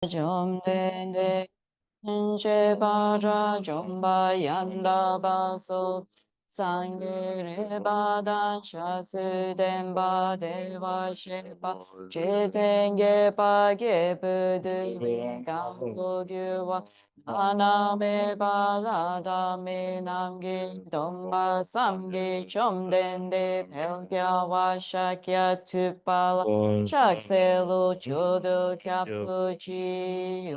Jomdende Tsenshap Jomba Yanda Baso Sangere Badan Shasu Demba Deva Shepa Chitenge Page Budu Gambo Gyuwa Aname Balada Me Namgi Domba Samgi Chomdende Pelkya Washakya Tupala Shakselu Chodo Kyapuchi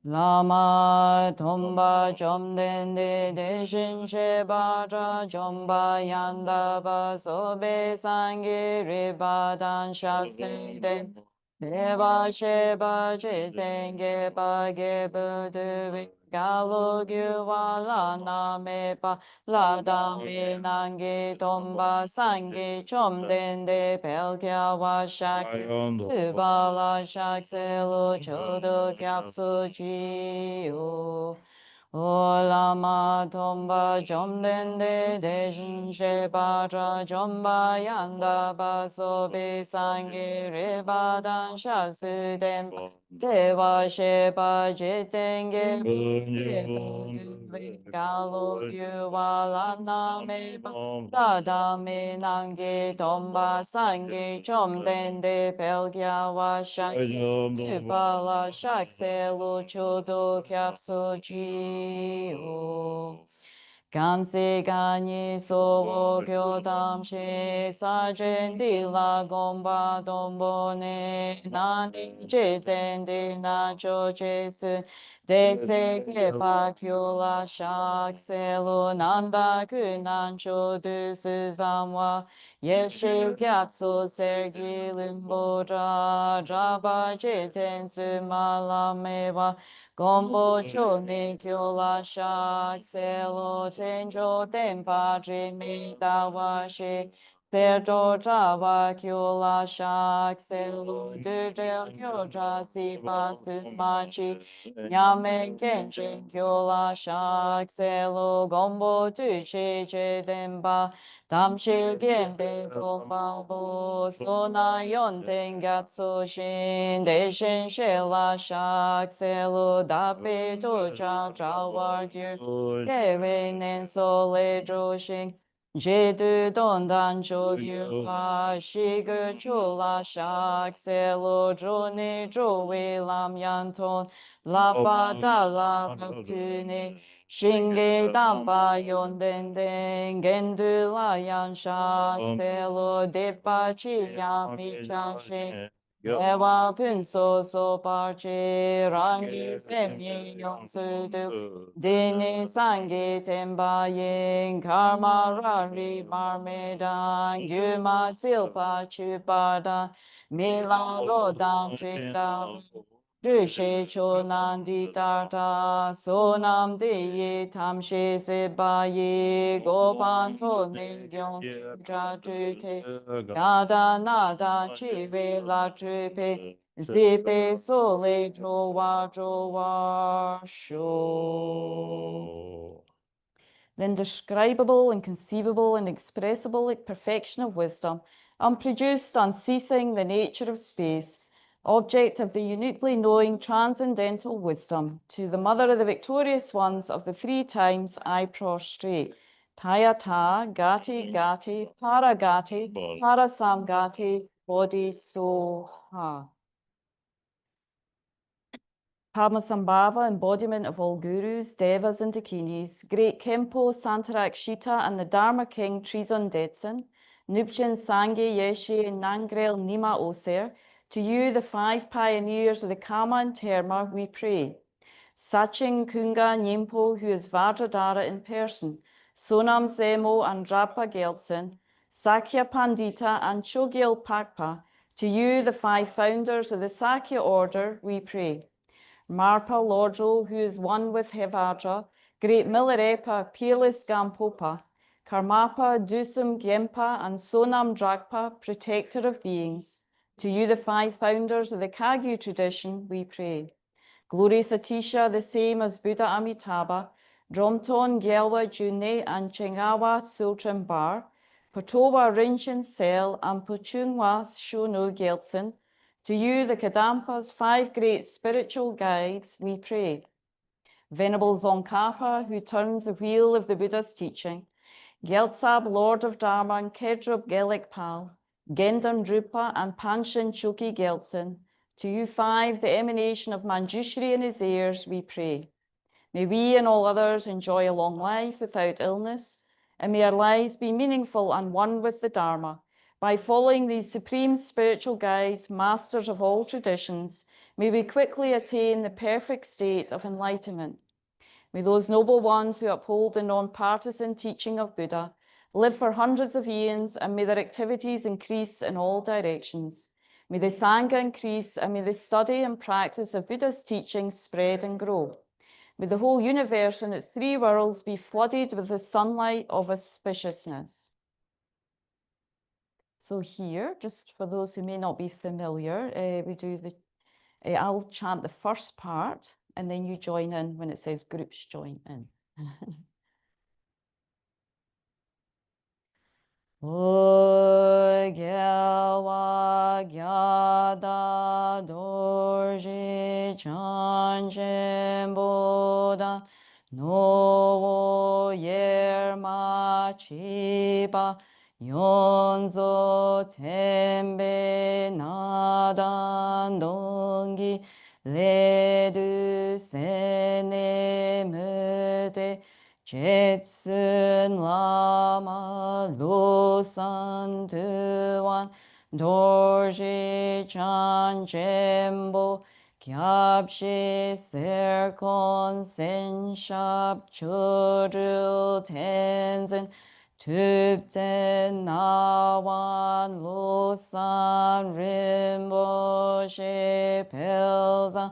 Lama Tomba Jomdende Deshin Shebaja Jomba Yanda Basobe Sangi Ribadan Shastre Den Deva Sheba Jitenge Bage Budu Galo Gyuwala Namepa Lada Minangi Tomba Sangi Chomdende Pelkya Washak Tubala Shakselo Chodo Kyapsu Chiyo Olama Tomba Jomdende Deshin Shebaja Jomba Yanda Baso Besangi Ribadan Shasu Dempa Deva Sheba Jitenge Galo Yuwala Nameba Lada Minangi Tomba Sangi Chomdende Pelgya Washak Tupala Shakselu Chodo Kyapsu Jiyo Kansi Ganyi Sowo Kyodam Shi Sajen Dila Gomba Dombone Nandi Jitendi Nacho Jesu Dekte Kepa Kyula Shak Selu Nanda Kunancho Dusu Zamwa Yeshi Gyatso Sergi Limboja Jaba Jiten Sumalameva Gombo choni kyola shak selo tenjo tempa jimi dawashi perdo java kyola shak selo dujel kyoja sipa sumachi nyame kenjin kyola shak selo gombo tuchi che demba tamshi genbe tomba bo sona yonten gatso shin deshin shela shak selo dape to cha cha war gyu kewe nen sole joshin jedu don dan jo gyu ha shigu chula shak selo joni jo we lam yanton la pa da la pa Shinge dampa yonden den gendu la yansha telo depa chi yami chanshin ewa punso so parchi rangi semyi yonsu du dini sangi temba yin karma rari marmedan gyuma silpa chupada mila rodan trikda Rishe chonan di tarta sonam di tam she se ba ye gopan to ne gyon tra te nada nada chi ve la pe zipe sole jo wa sho. The indescribable, inconceivable, and inexpressible perfection of wisdom, unproduced, unceasing, the nature of space, object of the uniquely knowing transcendental wisdom, to the mother of the victorious ones of the three times I prostrate. Tayata, Gati, Gati, Paragati, Parasamgati, Bodhi Soha. Padmasambhava, embodiment of all gurus, devas, and dakinis, great Kempo, Santarakshita, and the Dharma King Trizon Detsen, Nupchen Sangye Yeshe Nangrel Nima Oser, to you, the five pioneers of the Kama and Terma, we pray. Saching Kunga Nyimpo, who is Vajradhara in person, Sonam Zemo and Rapa Geltsen, Sakya Pandita and Chogyal Pakpa, to you, the five founders of the Sakya order, we pray. Marpa Lodro, who is one with Hevaja, great Milarepa, peerless Gampopa, Karmapa, Dusam Gempa, and Sonam Drakpa, protector of beings. To you, the five founders of the Kagyu tradition, we pray. Glory Satisha, the same as Buddha Amitabha, Dromton, Gyalwa, June, and Chengawa, Sultran Bar, Patowa, Rinchen, Sel, and Puchungwa, Shono, Gelsen. To you, the Kadampas, 5 great spiritual guides, we pray. Venerable Tsongkhapa, who turns the wheel of the Buddha's teaching, Gyaltsab, Lord of Dharma, and Kedrup Gelikpal, Gendam Drupa, and Panchen Choki Gyaltsen, to you 5, the emanation of Manjushri and his heirs, we pray. May we and all others enjoy a long life without illness, and may our lives be meaningful and one with the Dharma. By following these supreme spiritual guides, masters of all traditions, may we quickly attain the perfect state of enlightenment. May those noble ones who uphold the non-partisan teaching of Buddha live for hundreds of eons, and may their activities increase in all directions. May the Sangha increase, and may the study and practice of Buddha's teachings spread and grow. May the whole universe and its 3 worlds be flooded with the sunlight of auspiciousness. So here, just for those who may not be familiar, we do the, I'll chant the first part, and then you join in when it says groups join in. O Gyawa Gyada Dorji Chanchen Boda No Yerma Chiba Yonzo Tembe Nadan Dongi Ledu Sene Mute Jetsun Lama Losan Tuan Dorji Chan Jembo Kyabshi Serkong Tsenshap Chodril Tenzin Tupten Nawan Losan Rinpoche Pelza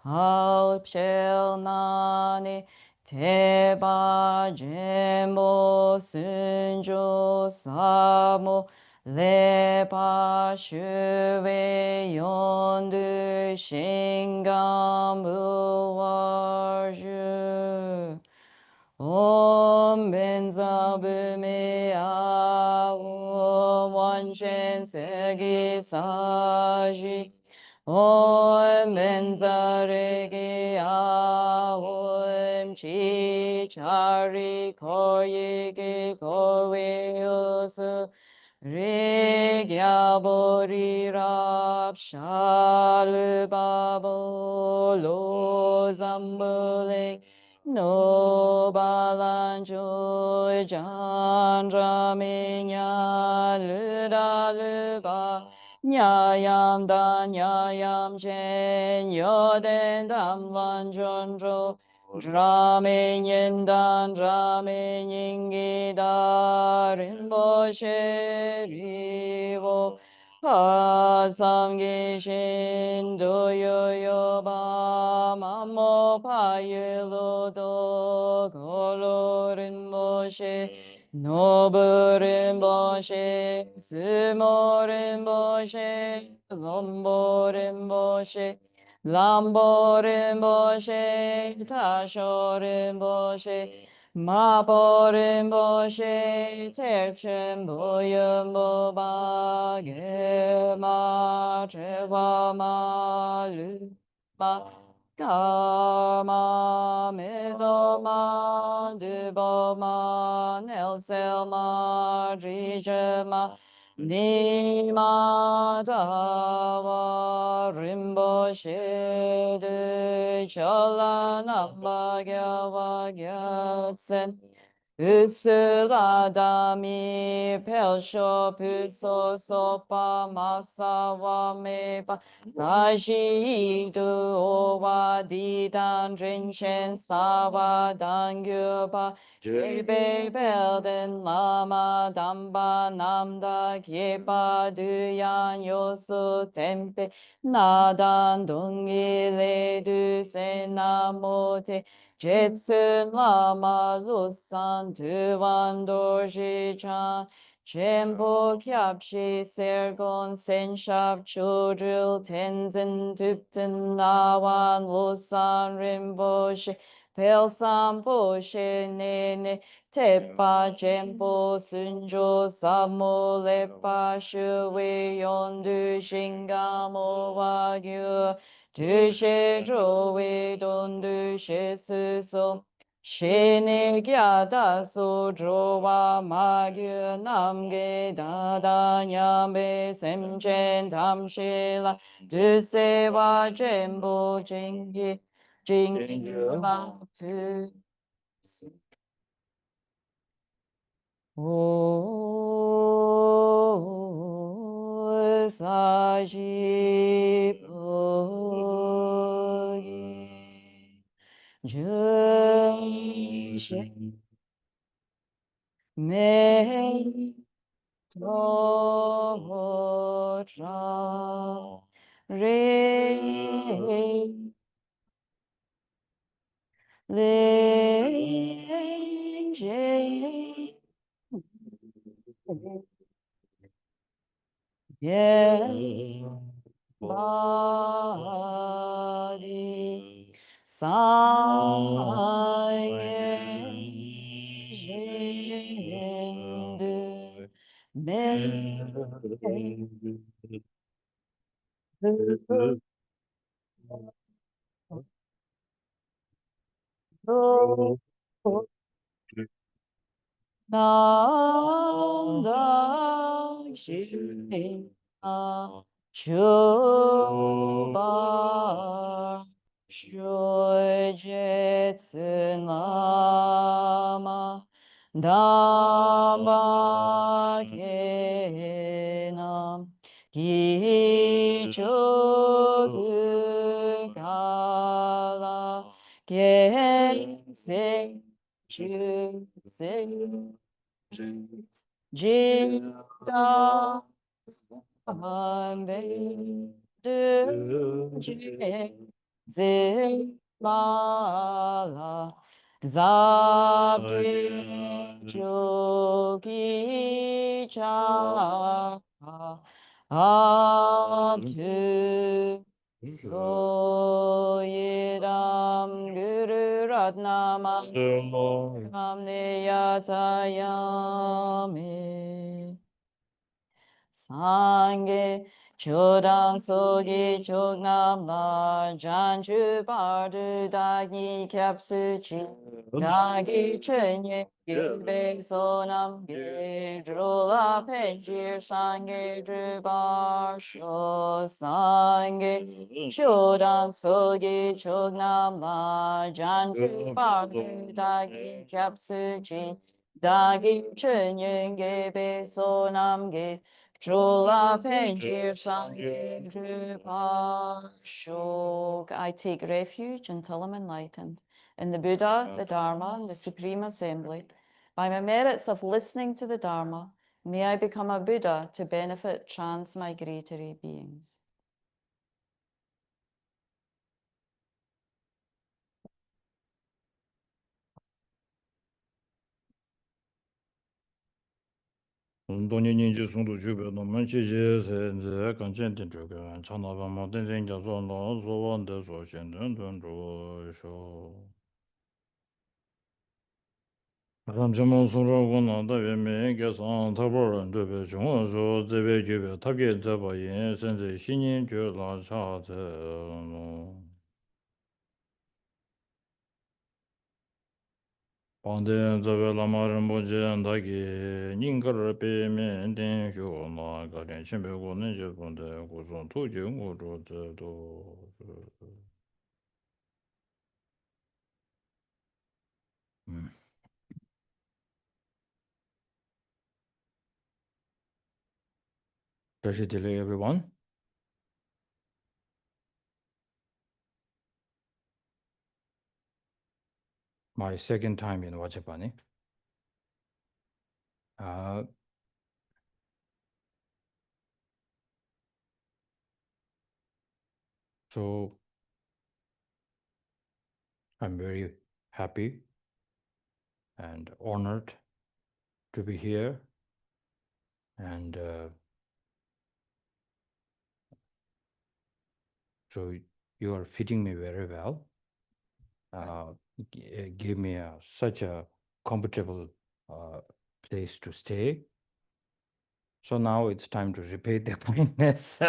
Palpshel Nani Teba Jembo Sunjo Samo Lepa Shuwe Yondu Shingam Buwarju Om Benza Bume Om Wanshen Segi Saji Om Benza Regi Om Chi Chari Koyegi Koweus Rigya Bori Rab Shalubabo Lo Zambule No Balanjoy Jandra Minya Luda Luba Nyayam Dan Nyayam Jen Yoden Dam Lanjondro Drame Nyendan Drame Nyingi Rinpoche Rivo Pasam Gishin Doyo Yoba Mamo Payelo Do Kolo Rinpoche Nobu Rinpoche Sumo Rinpoche Lombo Rinpoche Lambo Rinpoche Tasho Rinpoche Mapo Rinpoche Terchen Boyambo Bagema Trewa Maluma Karma Medoma Duboma Nelselma Drijema Nima Dawa Rinpoche De Chola Namba Gyawa Gyatsen Usuladami Pelsho Puso Sopa Masawa Mepa Sashi Du Owa Didan Drinchen Sawa Dangyupa Jebe Belden Lama Damba Namda Kyepa Duyan Yosu Tempe Nadan Dungi Le Du Senamote Jetsun Lama Lusan Tuan Dorji Chan Jambo Kyabshi Serkong Tsenshap Chodril Tenzin Dupten Nawan Losan Rinpoche Pelsan Boshe Nene Tepa Jambo Sunjo Samo Lepa Shuwe Yondu Shingamo Wagyu Dushe Jowe Dondu Shesuso Shene gyata sudro wa ma gyu nam ge da da nyambe sem chen tam she la du se wa jembo jingi jingi la tu o sa ji po je she me to tra re le je ye body Sangye Nam dang shi na chu ba shui je tsu nama dam ba ke nam ki chu gu ka la ke se chu se Jita Hambe Du Je Zimala Zabdi Jogi Cha Abtu Soyedam Guru Ratnama Kamne Yatayame Sangye Chodang Sogi Chognam La Janchu Bardu Dagi Kyapsu Chi Dagi Chenye Gilbe Sonam Ge Drula Penjir Sangye Drubar Sho Sangye Chodang Sogi Chognam La Janchu Bardu Dagi Kyapsu Chi Dagi Chenye Gebe Sonam Ge Drula Penjir Sangye Drupashok. I take refuge until I'm enlightened in the Buddha, the Dharma, and the Supreme Assembly. By my merits of listening to the Dharma, may I become a Buddha to benefit transmigratory beings. Ramjaman Surago Nanda Veme Gasan Taboran Dube Jungo Zebe Gube Tage Zaba Yen Sense Shinin Gyola Cha Panden Zabe Lamaran Bojan Dagi Ningar Peme Den Shona Garen Chembe Gonen Jepunde Guzon Tuji Nguro Zedo Pleasure delay everyone. My second time in Wachapani. So I'm very happy and honored to be here And so you are fitting me very well. Give me such a comfortable place to stay. So now it's time to repay the kindness.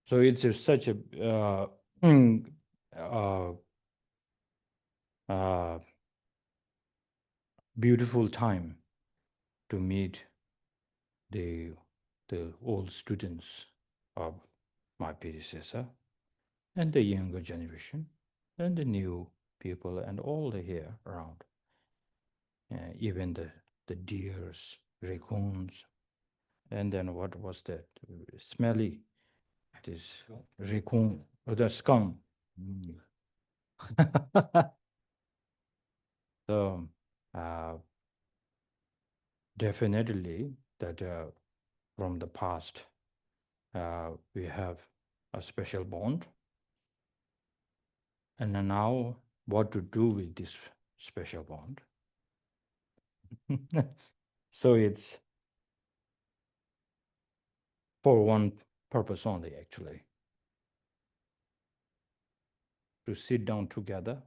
So it's such a beautiful time to meet the old students of my predecessor and the younger generation and the new people and all the here around, even the deers, raccoons, and then what was that? Smelly, this raccoon, or the skunk. So definitely that from the past we have a special bond, and then now what to do with this special bond. So it's for one purpose only, actually, to sit down together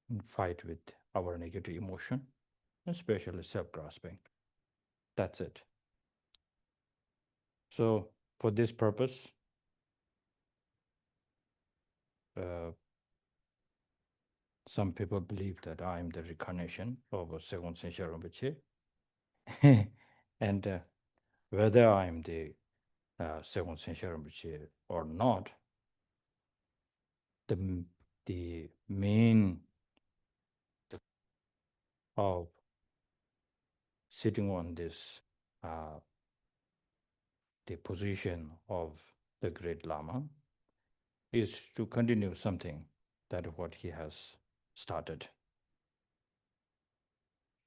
and fight with our negative emotion, especially self-grasping. That's it. So for this purpose, some people believe that I am the reincarnation of Serkong Rinpoche. And whether I am the Serkong Rinpoche or not, the main of sitting on this the position of the great Lama is to continue something that what he has started.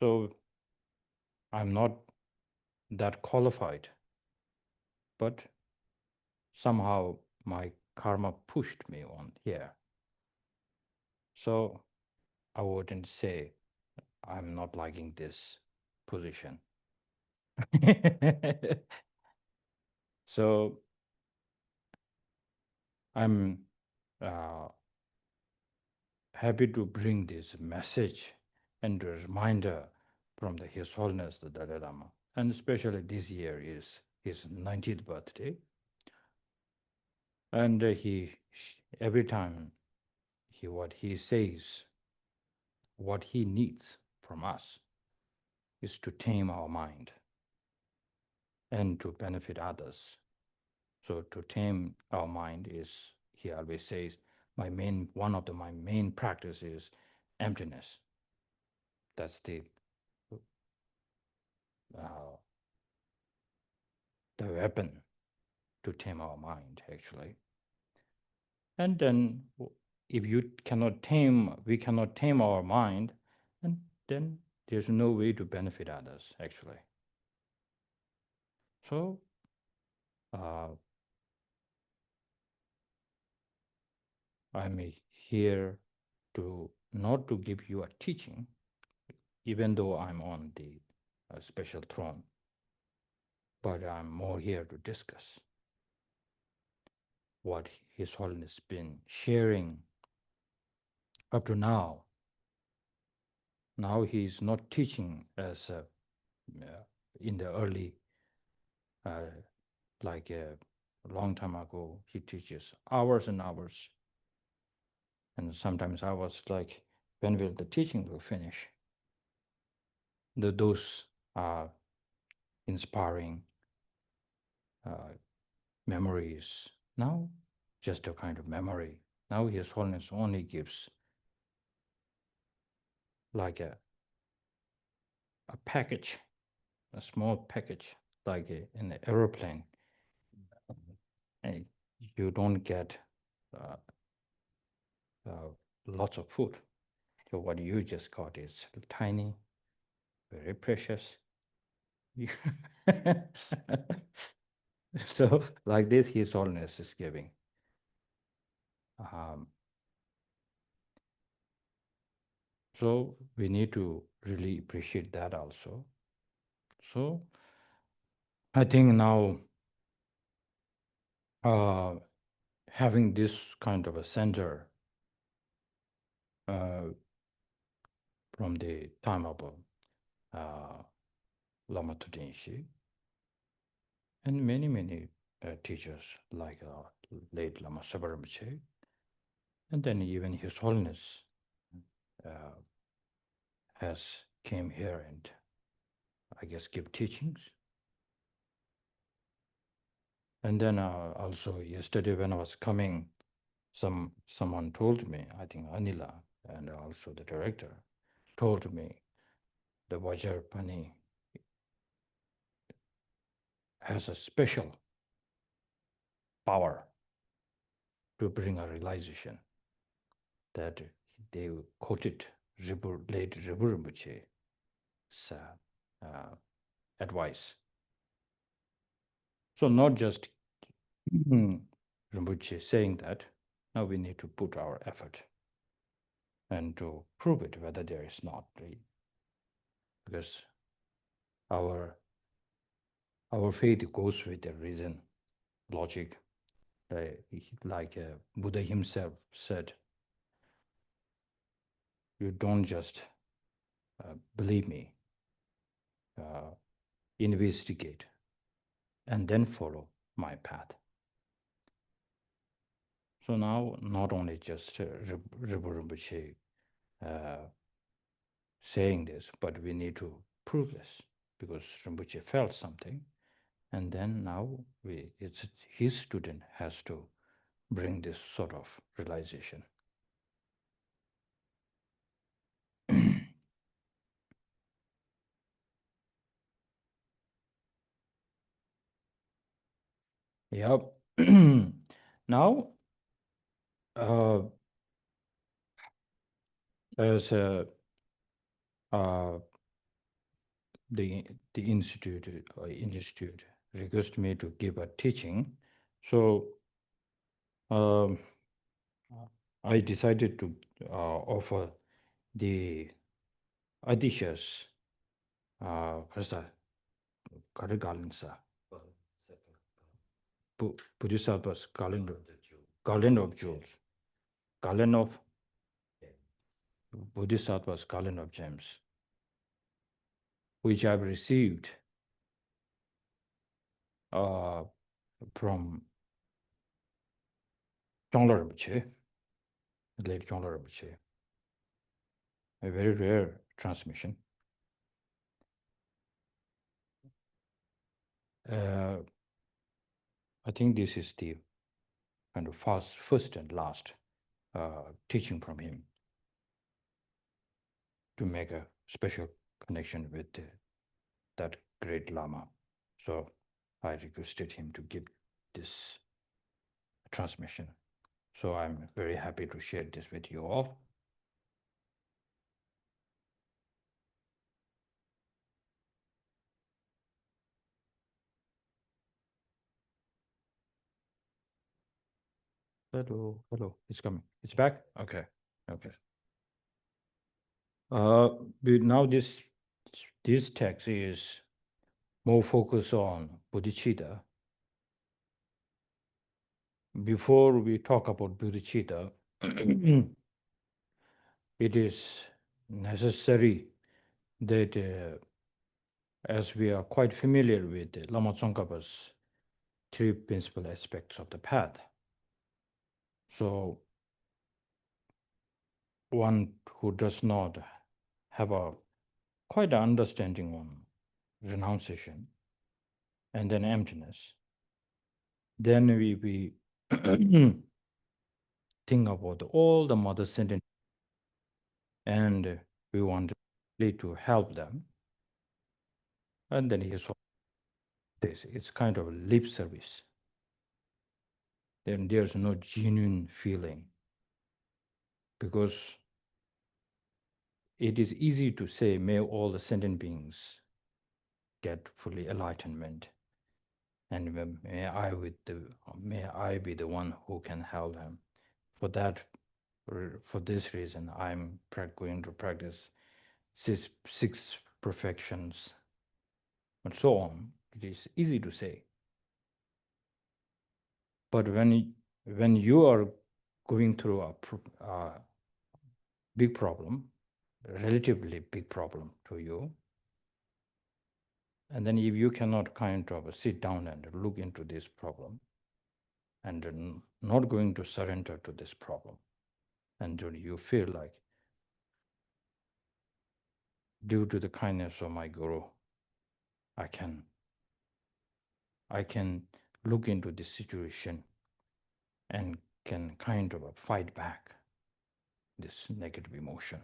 So I'm not that qualified, but somehow my karma pushed me on here. So I wouldn't say I'm not liking this position. So I'm happy to bring this message and a reminder from His Holiness the Dalai Lama. And especially this year is his 90th birthday. And every time what he says, what he needs from us is to tame our mind and to benefit others. So to tame our mind is, he always says, one of my main practice is emptiness. That's the weapon to tame our mind, actually. And then if we cannot tame our mind, and then there's no way to benefit others, actually. So I'm here to not to give you a teaching, even though I'm on the special throne, but I'm more here to discuss what His Holiness been sharing up to now. Now he's not teaching as in the early, like a long time ago, he teaches hours and hours. And sometimes I was like, when will the teaching will finish? Those are inspiring memories. Now, just a kind of memory. Now His Holiness only gives like a package, a small package, like in an aeroplane. And you don't get lots of food. So what you just got is tiny, very precious. So like this, His Holiness is giving. So we need to really appreciate that also. So I think now having this kind of a center from the time of Lama Todinshi and many teachers like late Lama Sabaramche, and then even His Holiness has came here and I guess give teachings. And then also yesterday when I was coming, someone told me, I think Anila and also the director told me the Vajrapani has a special power to bring a realization that they quoted late Ribu Rinpoche's advice. So not just Rinpoche saying that, now we need to put our effort and to prove it whether there is not, because our faith goes with the reason, logic. Like Buddha himself said, you don't just believe me, investigate, and then follow my path. So now, not only just Rinpoche saying this, but we need to prove this, because Rinpoche felt something, and then now it's his student has to bring this sort of realization. Yep. Now, as the institute requested me to give a teaching, so I decided to offer the Adishas Karigalinsa Bodhisattva's Garland of Jewels, Garland of Bodhisattva's Garland of Gems, which I've received from Chongla Rinpoche, late Chongla Rinpoche, a very rare transmission. I think this is the kind of first and last teaching from him to make a special connection with that great Lama. So I requested him to give this transmission. So I'm very happy to share this with you all. Hello, it's coming. It's back? Okay. Now this text is more focused on bodhicitta. Before we talk about bodhicitta, it is necessary that as we are quite familiar with Lama Tsongkhapa's three principal aspects of the path. So one who does not have a quite an understanding on renunciation and then emptiness, then we think about all the mother sentient, and we want to help them. And then he saw this, it's kind of lip service. Then there's no genuine feeling, because it is easy to say, may all the sentient beings get fully enlightenment, and may I be the one who can help them. For that, for this reason, I'm going to practice six perfections and so on. It is easy to say. But when you are going through a big problem, relatively big problem to you, and then if you cannot kind of sit down and look into this problem, and not going to surrender to this problem, and you feel like, due to the kindness of my guru, I can look into this situation and can kind of fight back this negative emotion.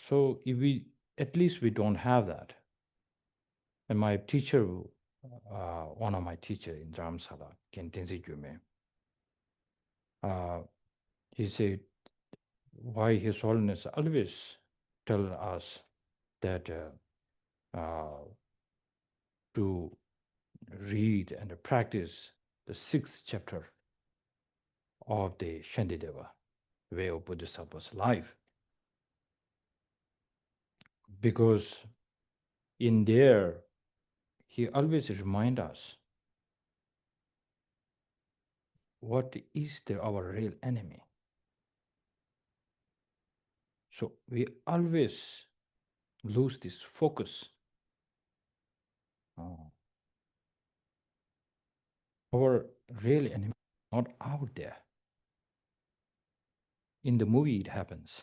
So if at least we don't have that. And my teacher, one of my teachers in Dharamsala, Khentense Gyume, he said, why His Holiness always tell us that to read and practice the 6th chapter of the Shantideva, way of Bodhisattva's life. Because in there, he always reminds us what is our real enemy. So we always lose this focus. Our real enemy is not out there. In the movie, it happens.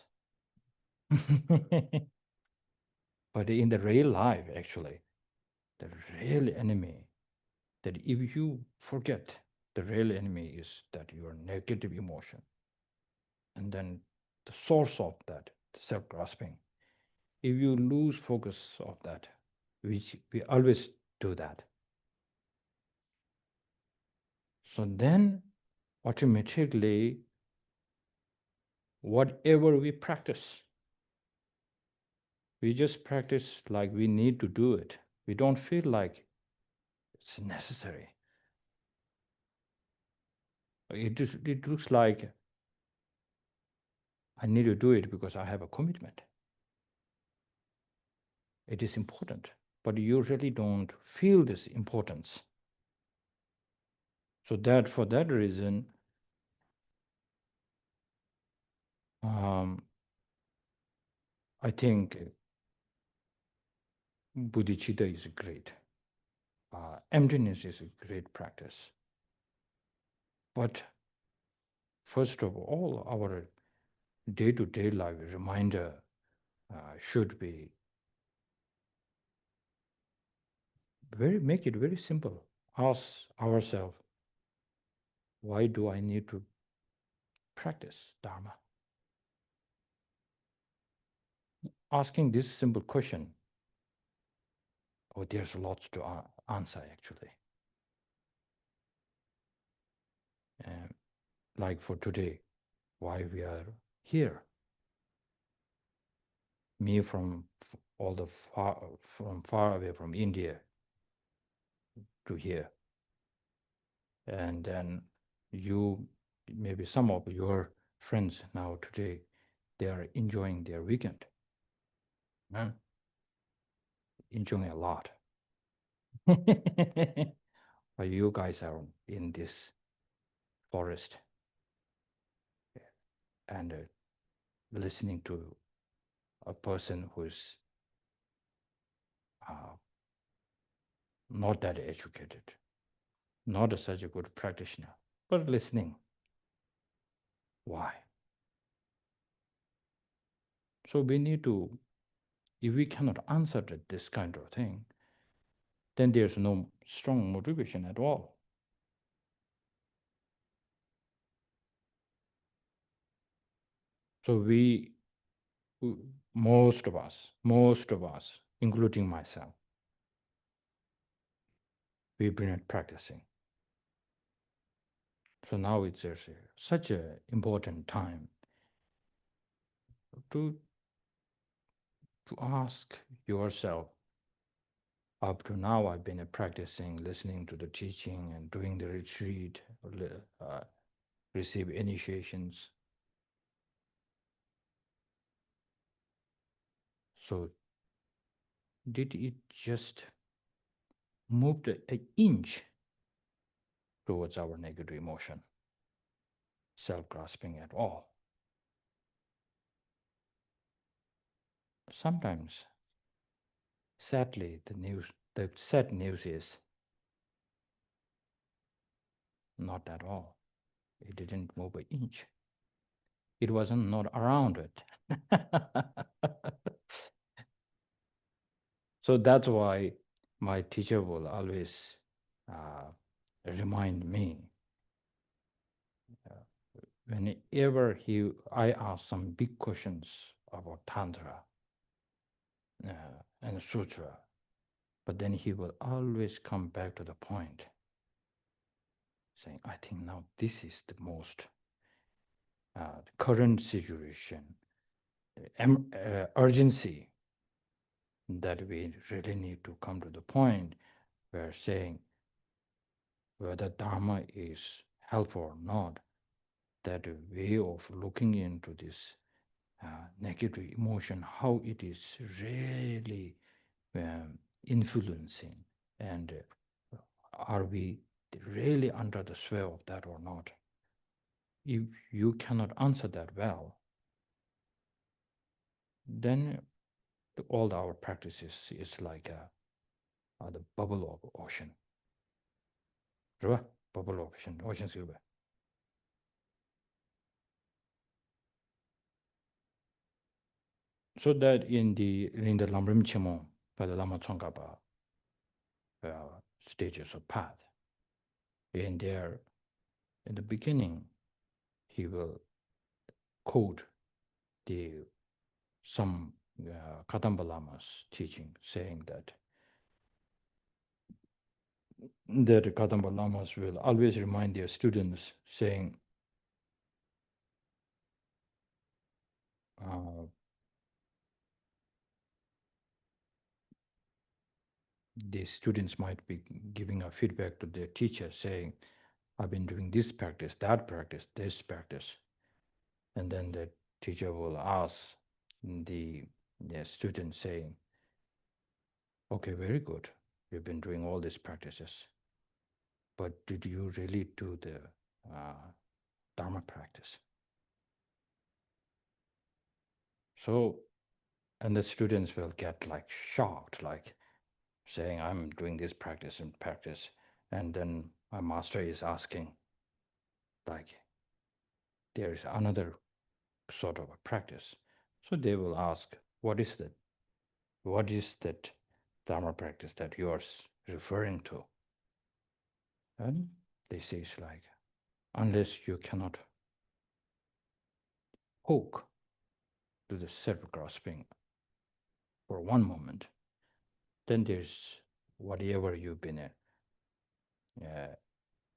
But in the real life, actually, the real enemy, that if you forget, the real enemy is that your negative emotion. And then the source of that, the self-grasping. If you lose focus of that, which we always do that, so then automatically, whatever we practice, we just practice like we need to do it. We don't feel like it's necessary. It looks like I need to do it because I have a commitment. It is important, but you really don't feel this importance. So that for that reason, I think bodhicitta is great. Emptiness is a great practice. But first of all, our day-to-day life reminder should be make it very simple. Ask ourselves, why do I need to practice Dharma? Asking this simple question, there's lots to answer actually. Like for today, why we are here. Me from far away from India to here. And then you, maybe some of your friends now today, they are enjoying their weekend. Enjoying a lot. But you guys are in this forest and listening to a person who's not that educated, not such a good practitioner, but listening. Why? So we need to, if we cannot answer this kind of thing, then there's no strong motivation at all. So most of us, including myself, we've been practicing. So now it's such an important time to ask yourself, Up to now, I've been practicing, listening to the teaching and doing the retreat, receive initiations. So did it just move an inch towards our negative emotion, self-grasping at all? Sometimes, sadly, the sad news is not at all. It didn't move an inch. It wasn't not around it. So that's why my teacher will always remind me whenever I ask some big questions about Tantra and Sutra, but then he will always come back to the point, saying, I think now this is the most current situation, urgency that we really need to come to the point where saying whether Dharma is helpful or not, that way of looking into this negative emotion, how it is really influencing, and are we really under the sway of that or not? If you cannot answer that well, then all our practices is like the bubble of ocean. Right? Bubble of ocean silver. So that in the Lamrim Chimon, by the Lama Tsongkhapa stages of path, in there, in the beginning, he will quote some Kadamba Lama's teaching, saying that Kadamba Lamas will always remind their students, saying, the students might be giving a feedback to their teacher, saying, I've been doing this practice, that practice, this practice. And then the teacher will ask the student saying, okay, very good. You've been doing all these practices, but did you really do the Dharma practice? So, and the students will get like shocked, like saying, I'm doing this practice and practice. And then my master is asking, like, there is another sort of a practice. So they will ask, what is that? What is that Dharma practice that you are referring to? And they say it's like, unless you cannot hook to the self-grasping for one moment, then there's whatever you've been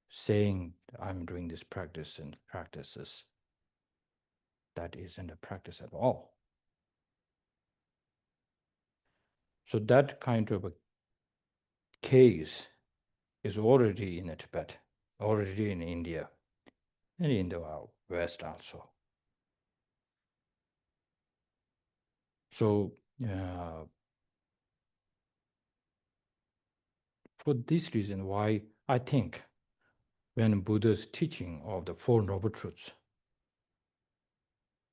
saying, I'm doing this practice and practices, that isn't a practice at all. So that kind of a case is already in Tibet, already in India, and in the West also. So for this reason, why I think when Buddha's teaching of the Four Noble Truths,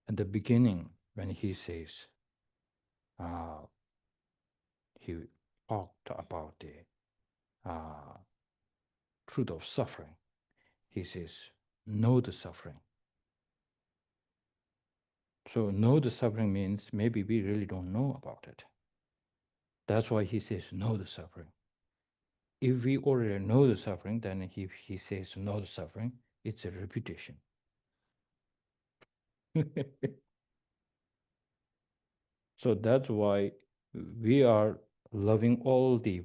at the beginning, when he says, he talked about the truth of suffering, he says, know the suffering. So know the suffering means maybe we really don't know about it. That's why he says, know the suffering. If we already know the suffering, then if he says know the suffering, it's a repetition. So that's why we are loving all the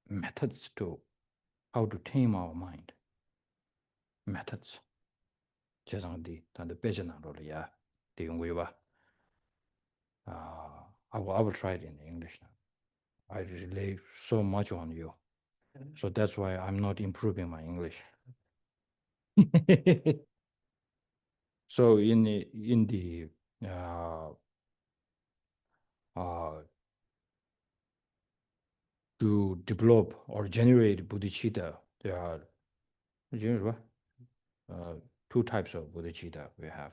methods to how to tame our mind. Methods. I will try it in English now. I rely so much on you. So that's why I'm not improving my English. So in the to develop or generate bodhicitta, there are two types of bodhicitta we have: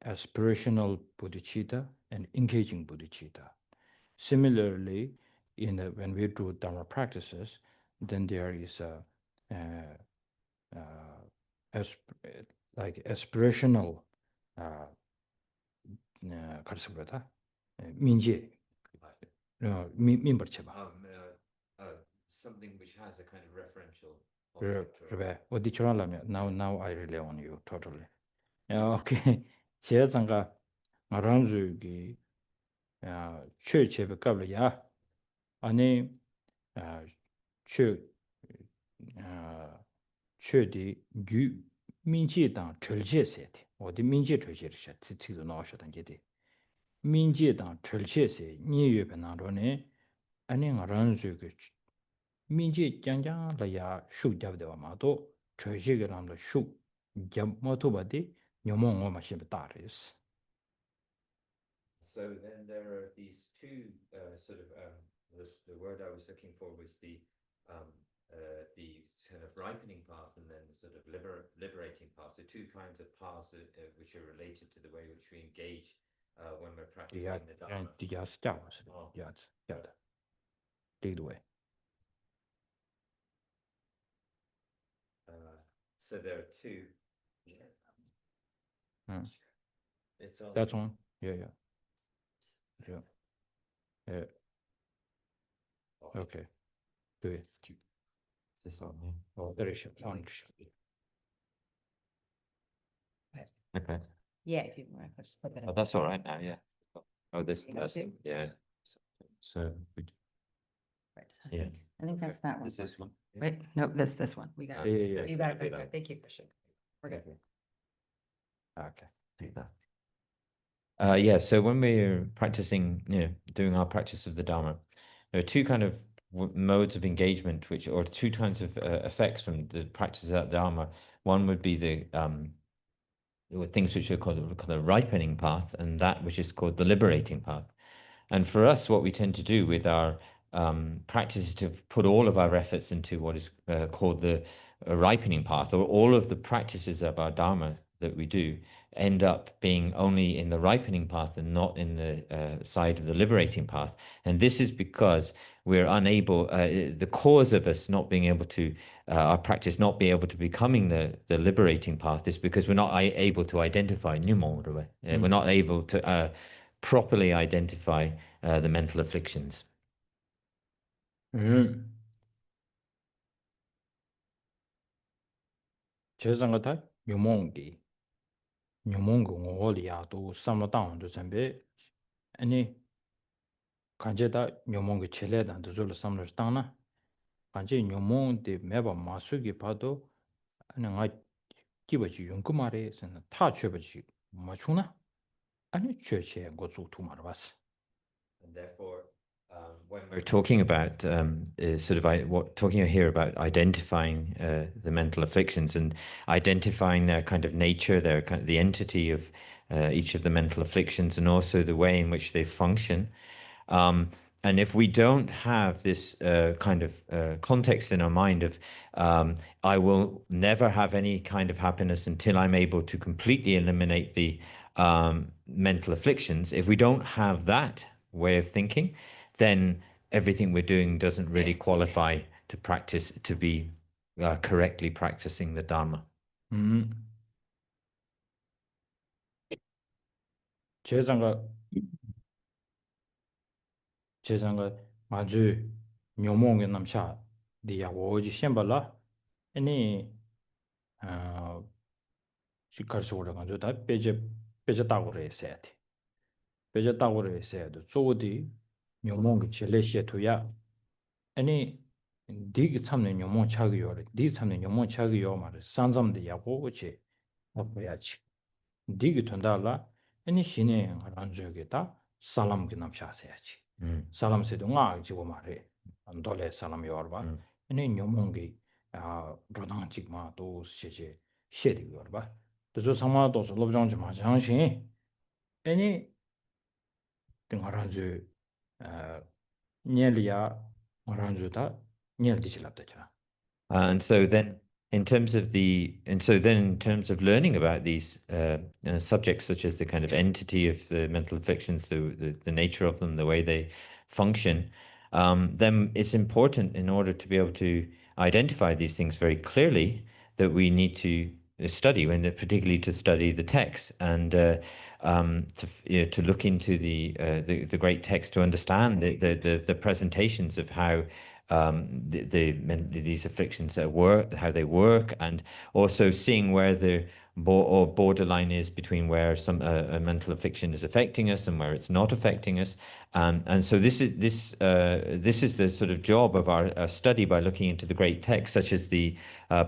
aspirational bodhicitta and engaging bodhicitta. Similarly, when we do Dharma practices, then there is a like aspirational 민지 민버쳐봐. Something which has a kind of referential 그래 어디 전화하면 now I rely on you totally. Okay. 제가 말한주기 최제be qabla 아니 최디 유 민지당 절제세대 어디 민지 절제를 지도 나오셨던 게디 민지당 절제세 니유변화로네 아니 알아는주기 민지 장장라야 슈잡되와마도 절제게람도 슈 잡모토바디 녀몽어 마시베 따르스. So then there are these two sort of the word I was looking for was the kind of ripening path and then the sort of liberating path. So two kinds of paths which are related to the way which we engage when we're practicing the Dharma. Take the way. So there are two. It's on. That's one. Yeah. Okay. Do it. Is this on? Yeah. Oh, there is on. Okay. Yeah, if you want to flip it Oh, up. that's all right now. Yeah. Oh, this. You got That's, two? yeah. So Right, so Yeah. I think that's that one. is this one? Wait, nope, this one. We got it. Yeah. You got it. do Right, that. thank you, Christian. We're good. Okay. Take that. Yeah, so when we're practicing, doing our practice of the Dharma, there are two kind of modes of engagement, or two kinds of effects from the practice of that Dharma. One would be the things which are called the ripening path, and that which is called the liberating path. And for us, what we tend to do with our practice is to put all of our efforts into what is called the ripening path, or all of the practices of our Dharma that we do end up being only in the ripening path and not in the side of the liberating path. And this is because we're unable, the cause of us not being able to, our practice not being able to becoming the liberating path is because we're not able to identify we're not able to properly identify the mental afflictions. 제상가다 요몽기 오리야도 삼마당도 잠베 아니 간제다 요몽기 첼레단도 줄 삼르 땅나 간제 요몽데 매바 마수기 봐도 아니 가 기버지 용그 말에서는 타 쳐버지 맞추나 아니 쳐체 고속투 말바스. And therefore, when we're talking about talking here about identifying the mental afflictions and identifying their kind of nature, their kind of the entity of each of the mental afflictions, and also the way in which they function. And if we don't have this kind of context in our mind of I will never have any kind of happiness until I'm able to completely eliminate the mental afflictions, if we don't have that way of thinking, then everything we're doing doesn't really qualify to practice, to be correctly practicing the Dharma. 제상가 아주 묘몽의 남샤 디야 오지 셴발라 아니 시카르스 오라가지고 다 빼졌다고 그랬어야 돼. 빼졌다고 그랬어야도 쪼디 묘몽의 젤레시토야 아니 디기 참는 묘몽 차기요래 디 참는 묘몽 차기요 말을 산점데 야고 그치 뭐야지 디기 돈달라 아니 신의 안 저기다 살람게 남샤세야지 사람 세도 nga 지고 말해. 안돌에 사람 요르바. 아니 녀몽기 로당 직마 또 시제 셰디 요르바. 또 상마도 로정 좀 장신. 아니 등하란주 녀리야 마란주다 녀디실았다잖아. And so then in terms of learning about these subjects, such as the kind of entity of the mental afflictions, the nature of them, the way they function, then it's important, in order to be able to identify these things very clearly, that we need to study, particularly to study the text, and to look into the great text, to understand the presentations of how these afflictions work, how they work, and also seeing where the borderline is between where a mental affliction is affecting us and where it's not affecting us. And so this is the sort of job of our study, by looking into the great texts, such as the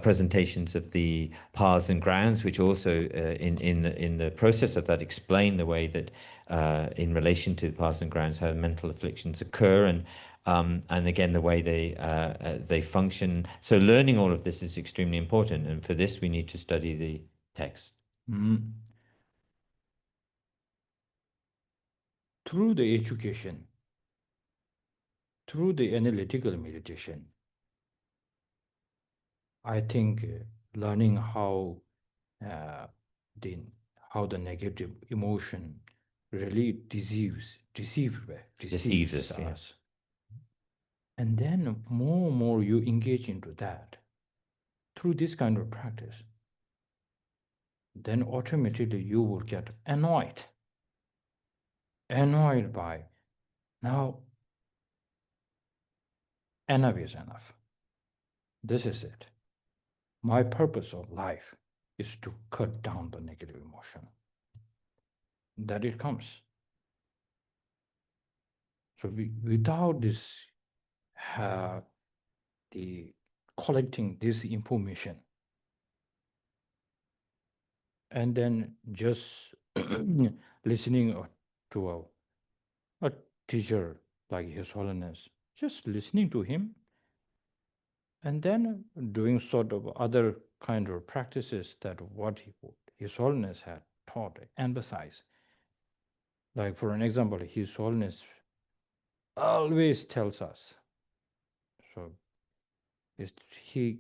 presentations of the paths and grounds, which also in the process of that explain the way that in relation to the paths and grounds, how mental afflictions occur, and again the way they function. So learning all of this is extremely important, and for this we need to study the text. Through the education, through the analytical meditation, I think learning how the negative emotion really deceives us, us. yeah. And then more and more you engage into that through this kind of practice, then automatically you will get annoyed by, now enough is enough. This is it. My purpose of life is to cut down the negative emotion. That it comes. So without this, the collecting this information, and then just listening to a teacher like His Holiness, just listening to him, and then doing sort of other kind of practices that what His Holiness had taught, emphasize. Like for an example, His Holiness always tells us, so he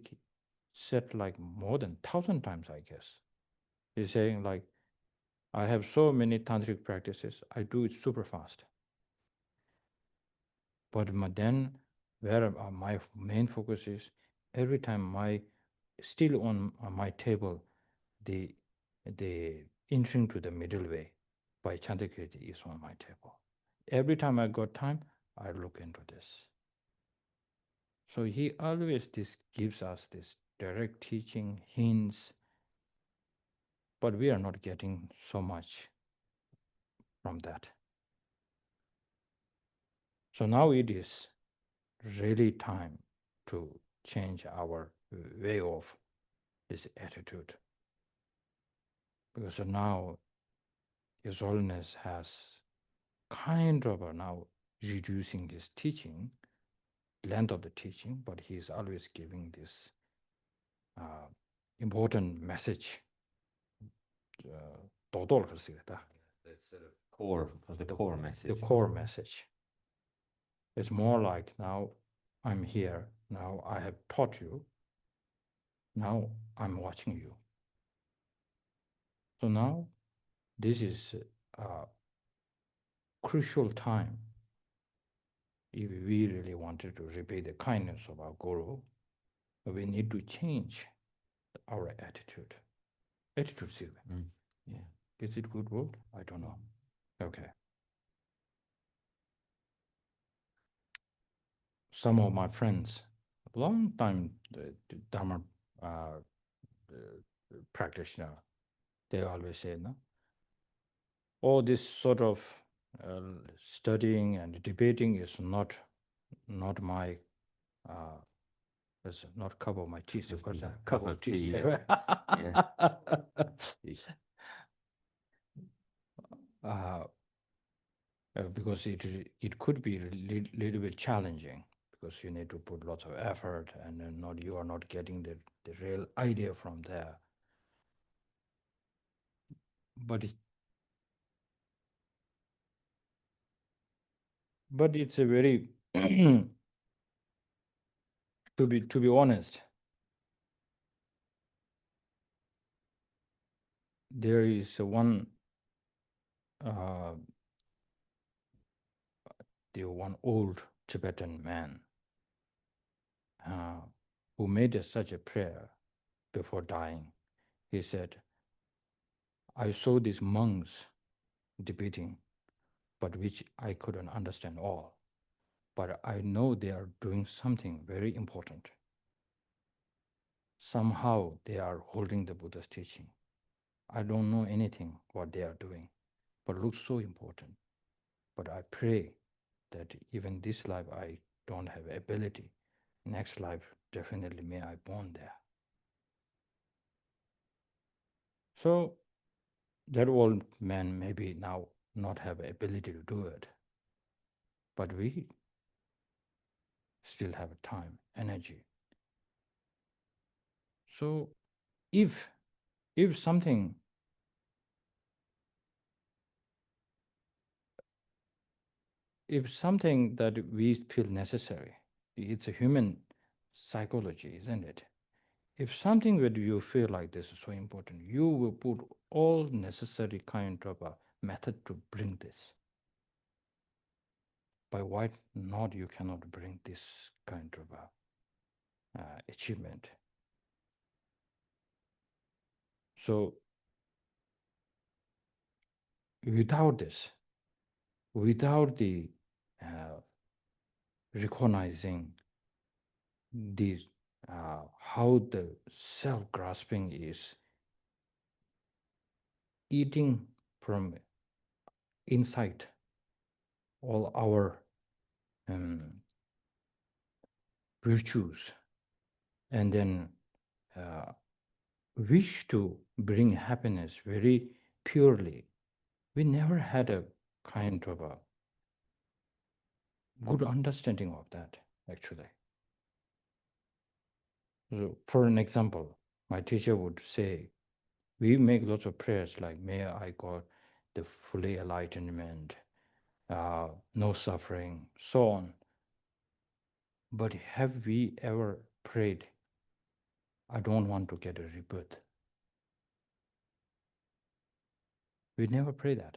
said like more than 1,000 times, I guess. He's saying like, I have so many tantric practices, I do it super fast. But then where my main focus is, every time still on my table, the entering to the middle way by Chandakirti is on my table. Every time I got time, I look into this. So he always gives us this direct teaching, hints, but we are not getting so much from that. So now it is really time to change our way of this attitude. Because now His Holiness has kind of now reducing his teaching, length of the teaching, but he is always giving this important message. The sort of core of the core message. The core message. It's more like, now I'm here, now I have taught you, now I'm watching you. So now this is a crucial time. If we really wanted to repay the kindness of our Guru, we need to change our attitude. Attitude, Yeah. Is it good word? I don't know. Okay. Some of my friends, long time the Dharma practitioner, they always say, no, all this sort of studying and debating is not my it's not cup of my tea, of course, cup of tea. because it could be a little bit challenging, because you need to put lots of effort, and then you are not getting the real idea from there. But it's a very to be honest, there is one the one old Tibetan man who made such a prayer before dying. He said, I saw these monks debating, but which I couldn't understand all. But I know they are doing something very important. Somehow they are holding the Buddha's teaching. I don't know anything what they are doing, but it looks so important. But I pray that even this life I don't have ability. Next life, definitely may I born there. So that old man maybe now not have ability to do it, but we still have time, energy. So if something that we feel necessary, it's a human psychology, isn't it? If something that you feel like this is so important, you will put all necessary kind of a method to bring this. By why not you cannot bring this kind of achievement? So without this, without the recognizing this, how the self-grasping is eating from inside all our virtues, and then wish to bring happiness very purely, we never had a kind of a good understanding of that, actually. So for an example, my teacher would say, we make lots of prayers like, may I got the fully enlightenment, no suffering, so on. But have we ever prayed, I don't want to get a rebirth? We never pray that.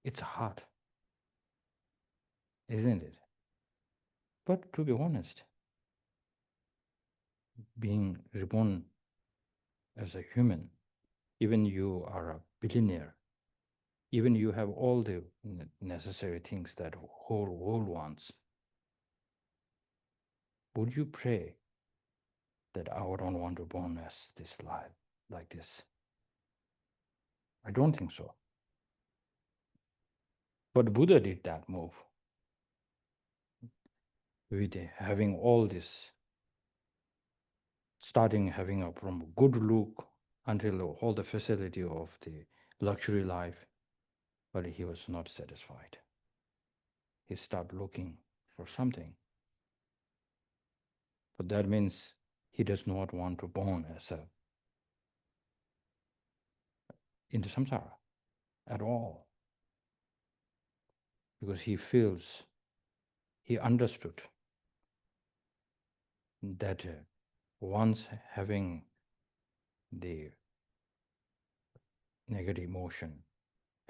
It's hard, isn't it? But to be honest, being reborn as a human, even you are a billionaire, even you have all the necessary things that whole world wants, would you pray that I don't want to born as this life like this? I don't think so. But Buddha did that move. With having all this, starting having a from good look until all the facility of the luxury life, but he was not satisfied. He started looking for something. But that means he does not want to born as a in the samsara at all, because he feels, he understood that once having the negative emotion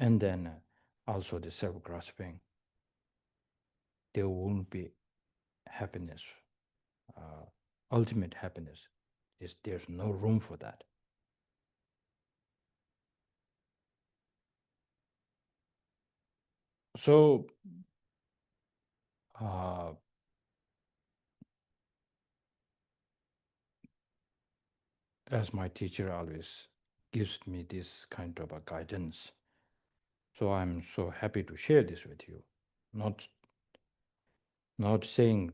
and then also the self-grasping, there won't be happiness, ultimate happiness. There's no room for that. So as my teacher always gives me this kind of a guidance, so I'm so happy to share this with you. Not saying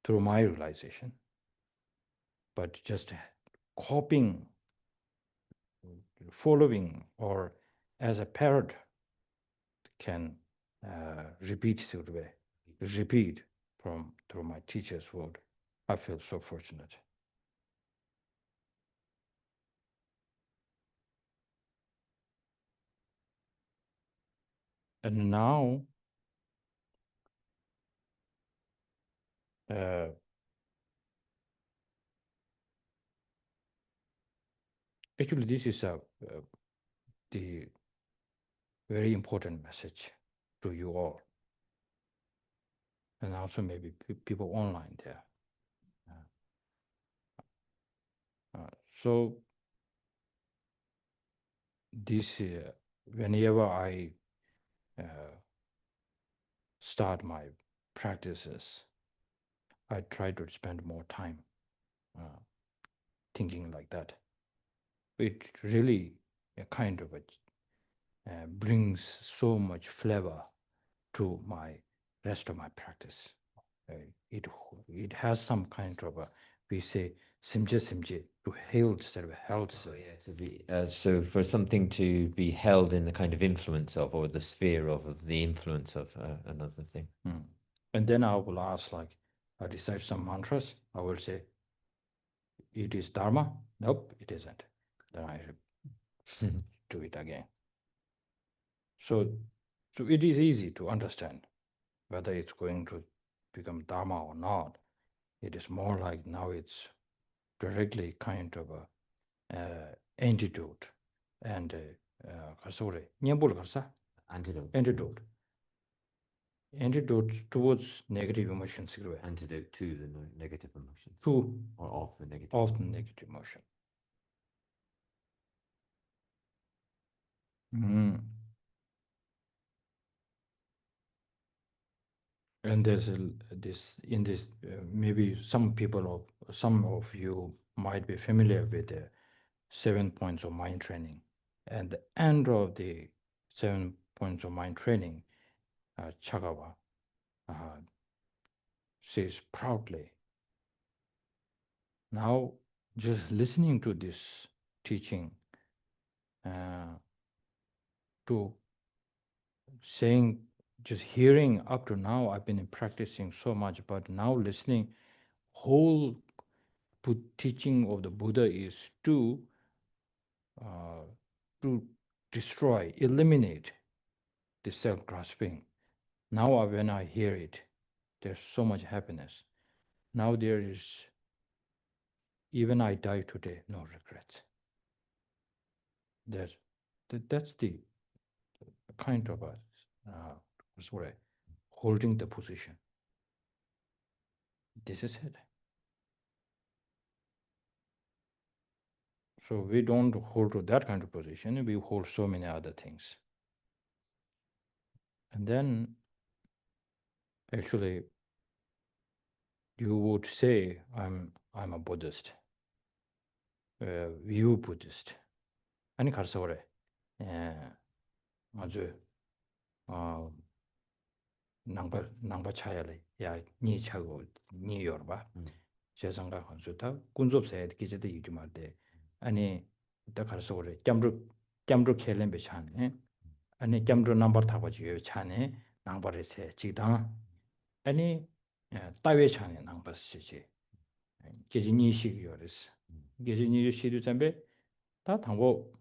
through my realization, but just copying, following, or as a parrot can repeat from through my teacher's word. I feel so fortunate. And now, actually, this is the very important message to you all, and also maybe people online there. So this, whenever I start my practices, I try to spend more time thinking like that. It really kind of brings so much flavor to my rest of my practice. It has some kind of we say simje to heal instead of health. So yeah, to be so for something to be held in the kind of influence of, or the sphere of the influence of another thing. And then I will ask, like, I recite some mantras. I will say, it is Dharma. Nope, it isn't. Then I do it again. So it is easy to understand whether it's going to become Dharma or not. It is more like now it's directly kind of a antidote and antidote towards negative emotions. Antidote to the negative emotions. Or of the negative. Of the negative emotion. And there's maybe some of you might be familiar with the 7 points of mind training. And the end of the 7 points of mind training, Chagawa says proudly, now just listening to this teaching, to saying, just hearing up to now, I've been practicing so much, but now listening, whole teaching of the Buddha is to destroy, eliminate the self-grasping. Now when I hear it, there's so much happiness. Now there is, even I die today, no regrets. That's the kind of holding the position. This is it. So we don't hold to that kind of position, we hold so many other things. And then actually you would say, I'm a Buddhist, view Buddhist. 아니 가서 그래. 아주 낭바 차야래. 야, 니 차고 니 열봐. 제 생각은 좋다. 군접세 기제도 이주 말대. 아니 딱 가서 그래. 짬루 켈렘 베찬네. 아니 짬루 넘버 타고 지요 차네. 낭바를 세 지당. 아니 따외 차네 낭바스지. 계진이 시기요레스. 계진이 시도 잠베 다 당고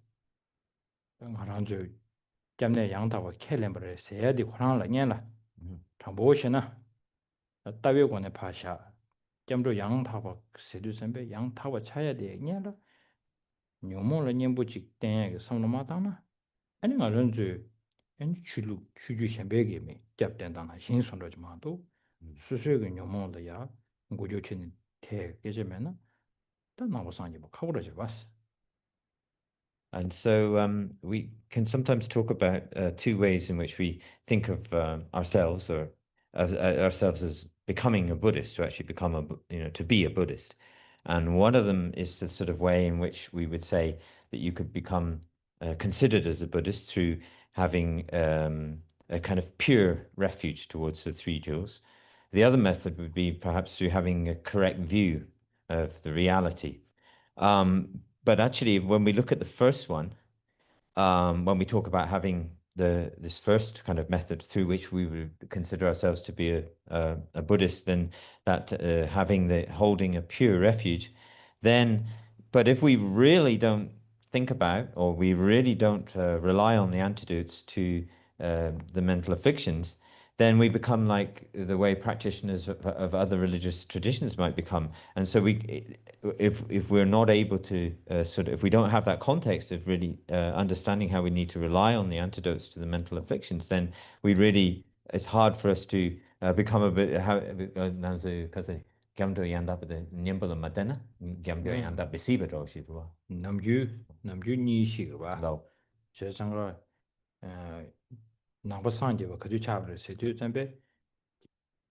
하란저 짬내 양다고 켈렘버를 세야디 코랑을 녀라. 당보시나 따외고네 파샤 짬로 양타고 세두 선배 양타고 차야 돼 녀라. 녀모를 녀부직 땡에 성노마다나. 아니 말은저 아니 추주 셴베게미 잡된다나 신선로지만도 수수의 녀모를야 고조치는 대 계제면은 또 나고상이 뭐 가고라지 봤어. And so we can sometimes talk about two ways in which we think of ourselves, or ourselves as becoming a Buddhist, to actually become to be a Buddhist. And one of them is the sort of way in which we would say that you could become considered as a Buddhist through having a kind of pure refuge towards the three jewels. The other method would be perhaps through having a correct view of the reality. But actually, when we look at the first one, when we talk about having this first kind of method through which we would consider ourselves to be a Buddhist, then that holding a pure refuge, then, but if we really don't think about, or we really don't rely on the antidotes to the mental afflictions, then we become like the way practitioners of other religious traditions might become. And so if we're not able to if we don't have that context of really understanding how we need to rely on the antidotes to the mental afflictions, then it's hard for us to become a bit 남주 니시가 no. 제상가 남바 산제가 그도 차브를 세도 잠베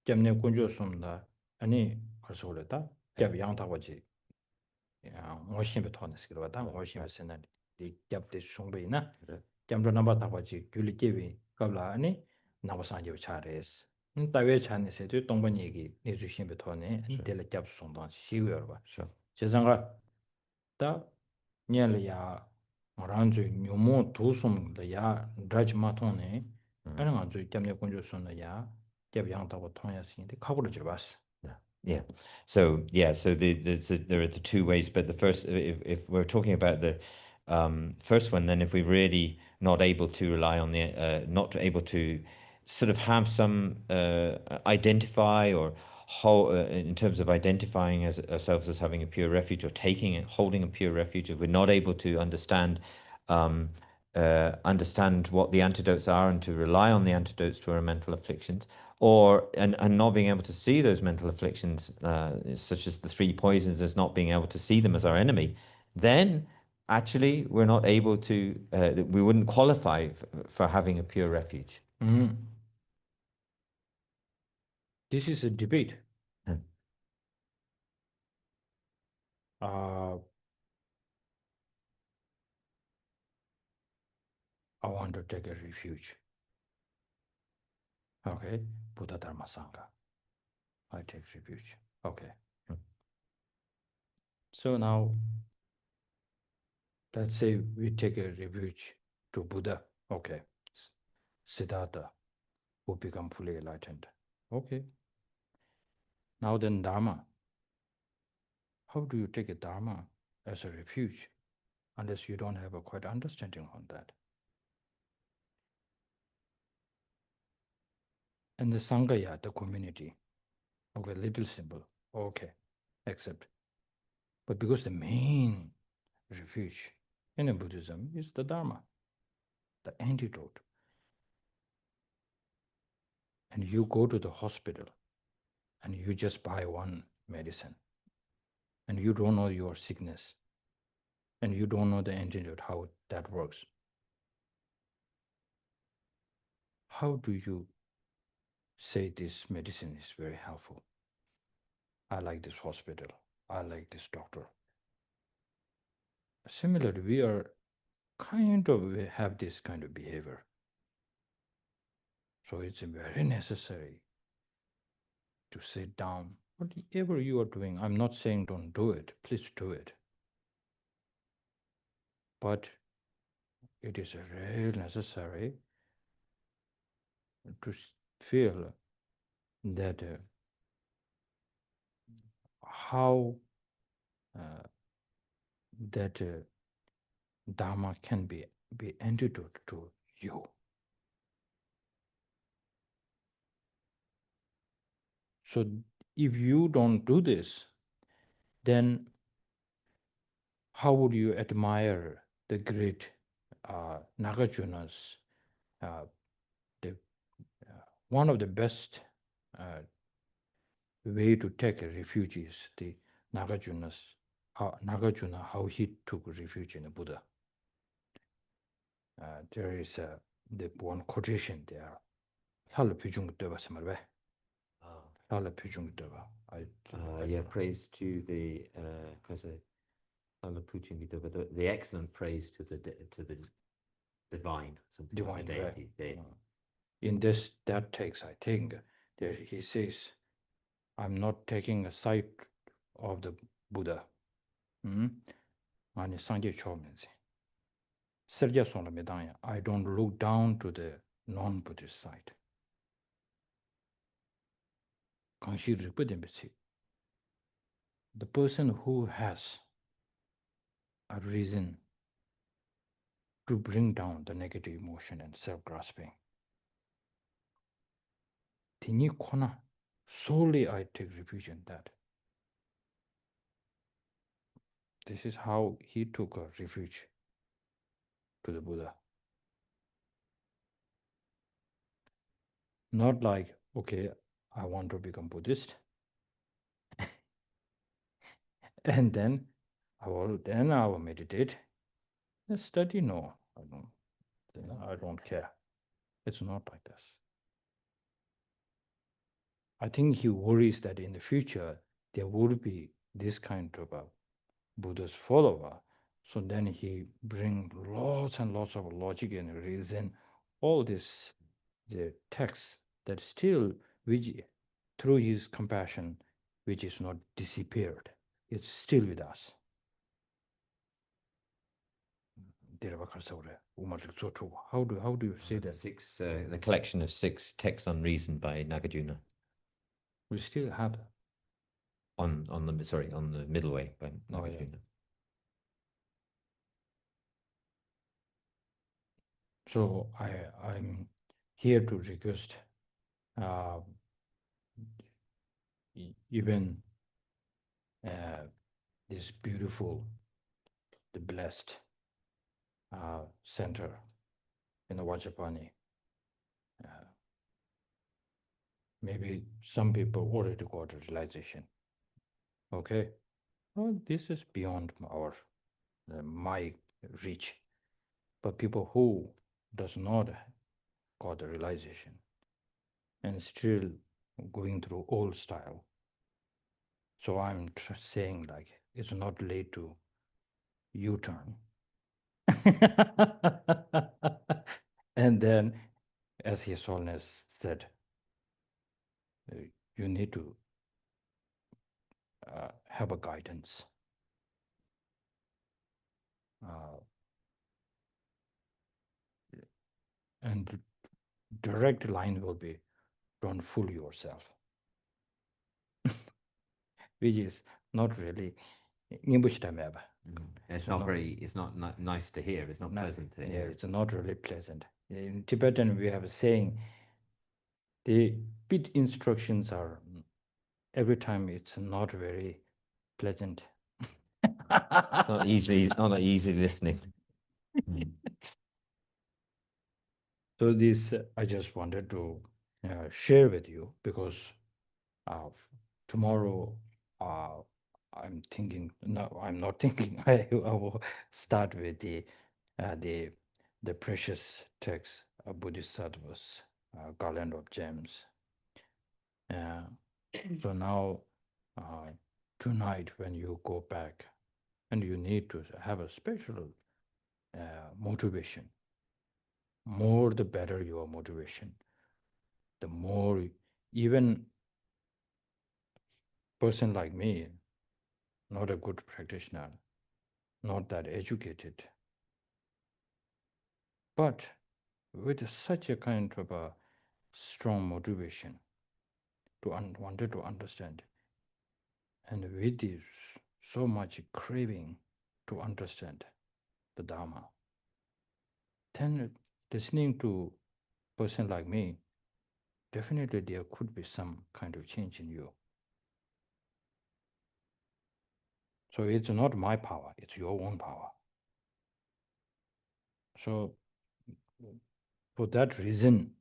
점내 군조 숨다 아니 그래서 그랬다 겹 양타고지 야 멋심에 토네스기로 왔다 멋심에 세난 이 겹대 송베이나 점도 남바 타고지 귤리케비 갑라 아니 남바 산제 차레스 따외 차네 세도 동번 얘기 내주심에 토네 델레 겹 송단 시고요 봐 제상가 다 ཉལ 야 뇨모 도솜다 야 드라지 마토네 아니 아주 점내 군조 숨다 야 겹양타고 통야스인데 카고를 줄 봤어. Yeah. So there are the two ways, but the first, if we're talking about the first one, then if we're really not able to rely on the, not able to sort of have some identify or in terms of identifying ourselves as having a pure refuge or holding a pure refuge, if we're not able to understand what the antidotes are and to rely on the antidotes to our mental afflictions, and not being able to see those mental afflictions, such as the three poisons, as not being able to see them as our enemy, then actually we're not able to, we wouldn't qualify for having a pure refuge. This is a debate. I want to take a refuge. Okay, Buddha Dharma Sangha. I take refuge. Okay. So now, let's say we take a refuge to Buddha. Okay. Siddhartha will become fully enlightened. Okay. Now then Dharma. How do you take a Dharma as a refuge unless you don't have a quite understanding on that? And the Sangha, the community, okay, little symbol, okay, accept. But because the main refuge in Buddhism is the Dharma, the antidote. And you go to the hospital and you just buy one medicine and you don't know your sickness and you don't know the antidote, how that works. How do you say this medicine is very helpful? I like this hospital. I like this doctor. Similarly, we are we have this kind of behavior. So it's very necessary to sit down. Whatever you are doing, I'm not saying don't do it. Please do it. But it is really necessary to feel that how that Dharma can be antidote to you. So if you don't do this, then how would you admire the great Nagarjuna's, one of the best way to take a refuge is the Nagarjuna, how he took refuge in the Buddha. There is the one quotation there. Yeah, praise to the the excellent praise to the divine, Divine, deity. Right. In that text, I think there he says, I'm not taking a sight of the Buddha. 아니 상제 처음이지. Serja Sona Medanya, I don't look down to the non-Buddhist side. Kanshi Rikpa Dembetsi. The person who has a reason to bring down the negative emotion and self-grasping. Tini Kona, solely I take refuge in that. This is how he took a refuge to the Buddha. Not like, okay, I want to become Buddhist. And then I will meditate and study. No, I don't care. It's not like this. I think he worries that in the future there would be this kind of a Buddha's follower. So then he bring lots and lots of logic and reason, all this, the text that still, which through his compassion, which is not disappeared, it's still with us. How do you say that? The collection of 6 texts on reason by Nagarjuna. We still have On the middle way by Nagarjuna. yeah. So I'm here to request even this beautiful, the blessed center in the Vajrapani. Maybe some people already got a realization. Okay, well, this is beyond my reach. But people who does not got the realization and still going through old style. So I'm saying like it's not late to U-turn. And then, as His Holiness said, you need to have a guidance. And direct line will be, don't fool yourself. Which is not really It's not nice to hear. It's not pleasant to hear. Yeah, it's not really pleasant. In Tibetan, we have a saying, the bit instructions are, every time it's not very pleasant. It's not easy listening. So this, I just wanted to share with you because tomorrow I'm thinking, no, I'm not thinking, I will start with the precious text of Bodhisattvas, Garland of Gems. So now, tonight when you go back, and you need to have a special motivation, more the better your motivation, the more even person like me, not a good practitioner, not that educated, but with such a kind of a strong motivation to wanted to understand, and with this so much craving to understand the Dharma, then listening to person like me, definitely there could be some kind of change in you. So it's not my power, it's your own power. So for that reason,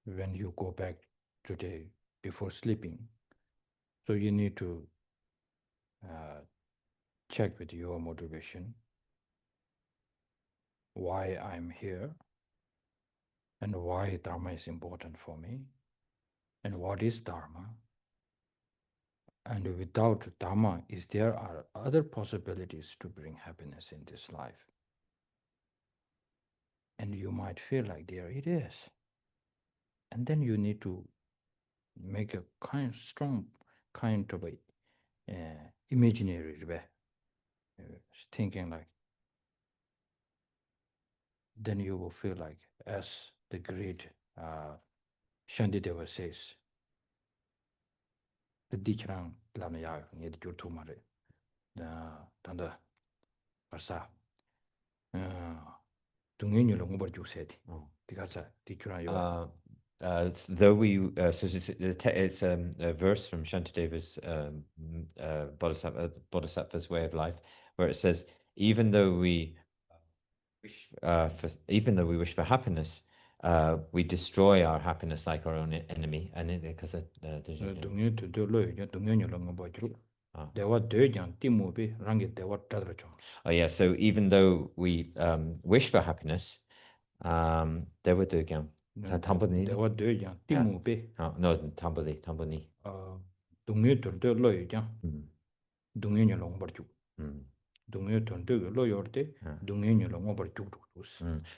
when you go back today before sleeping, so you need to check with your motivation, why I'm here, and why Dharma is important for me, and what is Dharma. And without Dharma, is there are other possibilities to bring happiness in this life? And you might feel like there it is. And then you need to make a strong kind of a imaginary thinking like, then you will feel like, as the great Shantideva says, the Dichrang Lamaya, the Jutumare, the Tanda Parsa, Tungin over you said, because Dichrang. Though we, so it's a verse from Shantideva's Bodhisattva's way of life, where it says, even though we wish for happiness, we destroy our happiness like our own enemy. And because oh yeah, so even though we wish for happiness, there were the Tamboni. No, Tamboni.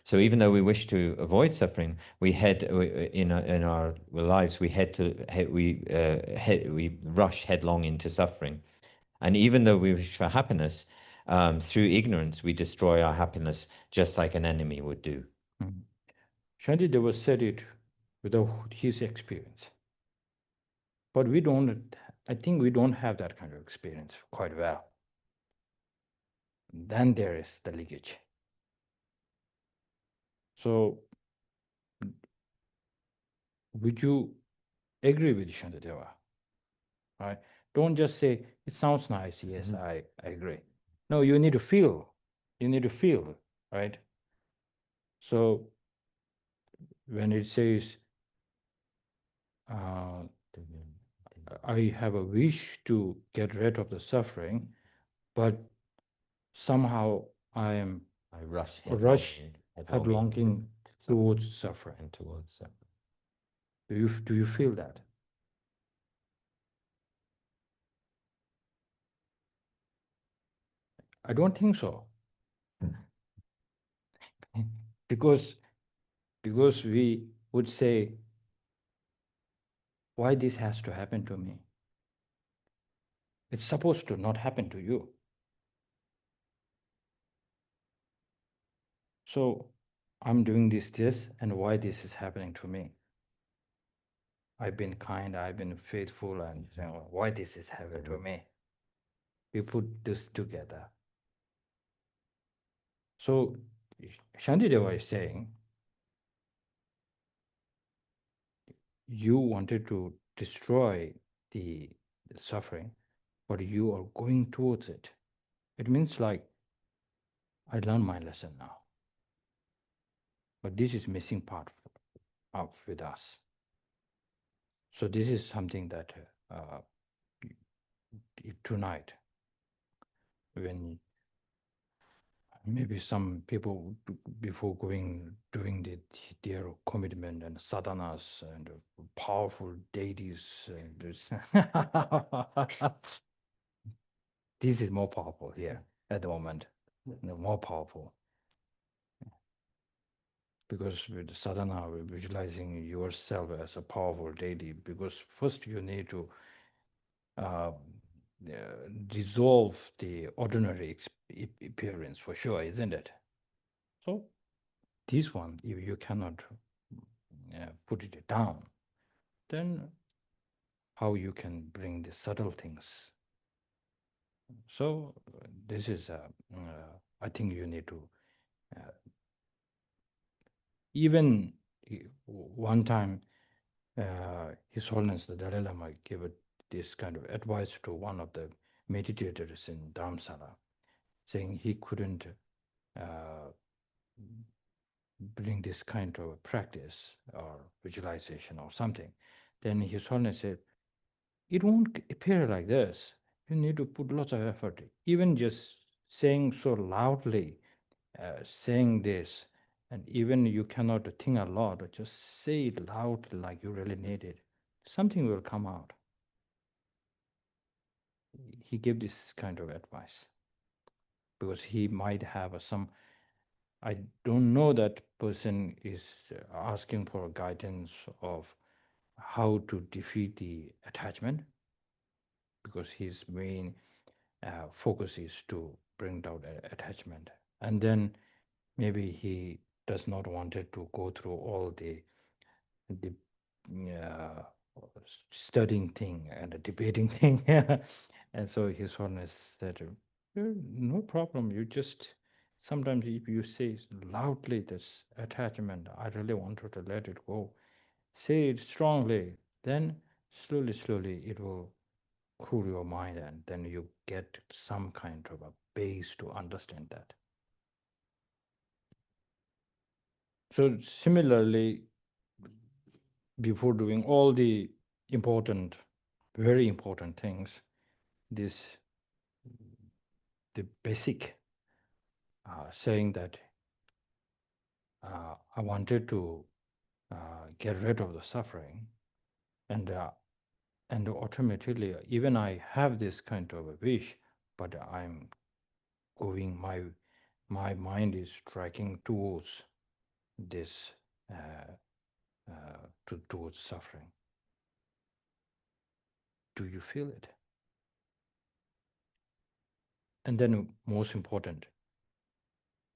So even though we wish to avoid suffering, we head in our lives. We rush headlong into suffering, and even though we wish for happiness, through ignorance we destroy our happiness, just like an enemy would do. Shantideva said it without his experience, but we don't. I think we don't have that kind of experience quite well. Then there is the leakage. So, would you agree with Shantideva? Right? Don't just say, it sounds nice. Yes, I agree. No, you need to feel. You need to feel, right? So, when it says, I have a wish to get rid of the suffering, but somehow I rush headlong towards suffering. Do you feel that? I don't think so. because we would say, why this has to happen to me? It's supposed to not happen to you. So I'm doing this, and why this is happening to me? I've been kind, I've been faithful, and why this is happening to me? We put this together. So Shantideva is saying, you wanted to destroy the suffering, but you are going towards it. It means like, I learned my lesson now. But this is missing part up with us. So this is something that tonight, when maybe some people before doing their commitment and sadhanas and powerful deities, this is more powerful here at the moment, more powerful. Because with sadhana, we're visualizing yourself as a powerful deity, because first you need to dissolve the ordinary appearance for sure, isn't it? So this one, if you cannot put it down, then how you can bring the subtle things? So this is, I think you need to, even one time, His Holiness the Dalai Lama gave this kind of advice to one of the meditators in Dharamsala, saying he couldn't bring this kind of practice or visualization or something. Then His Holiness said, it won't appear like this. You need to put lots of effort. Even just saying so loudly, saying this, and even you cannot think a lot, just say it loudly like you really need it. Something will come out. He gave this kind of advice because he might have some, I don't know, that person is asking for guidance of how to defeat the attachment, because his main focus is to bring down attachment. And then maybe he does not wanted to go through all the studying thing and the debating thing. And so his Holiness said, no problem, you just, sometimes if you say loudly this attachment, I really wanted to let it go, say it strongly, then slowly it will cool your mind, and then you get some kind of a base to understand that. So similarly, before doing all the important, very important things, this, the basic saying that I wanted to get rid of the suffering, and automatically, even I have this kind of a wish, but I'm going, my mind is tracking towards this, towards suffering. Do you feel it? And then most important,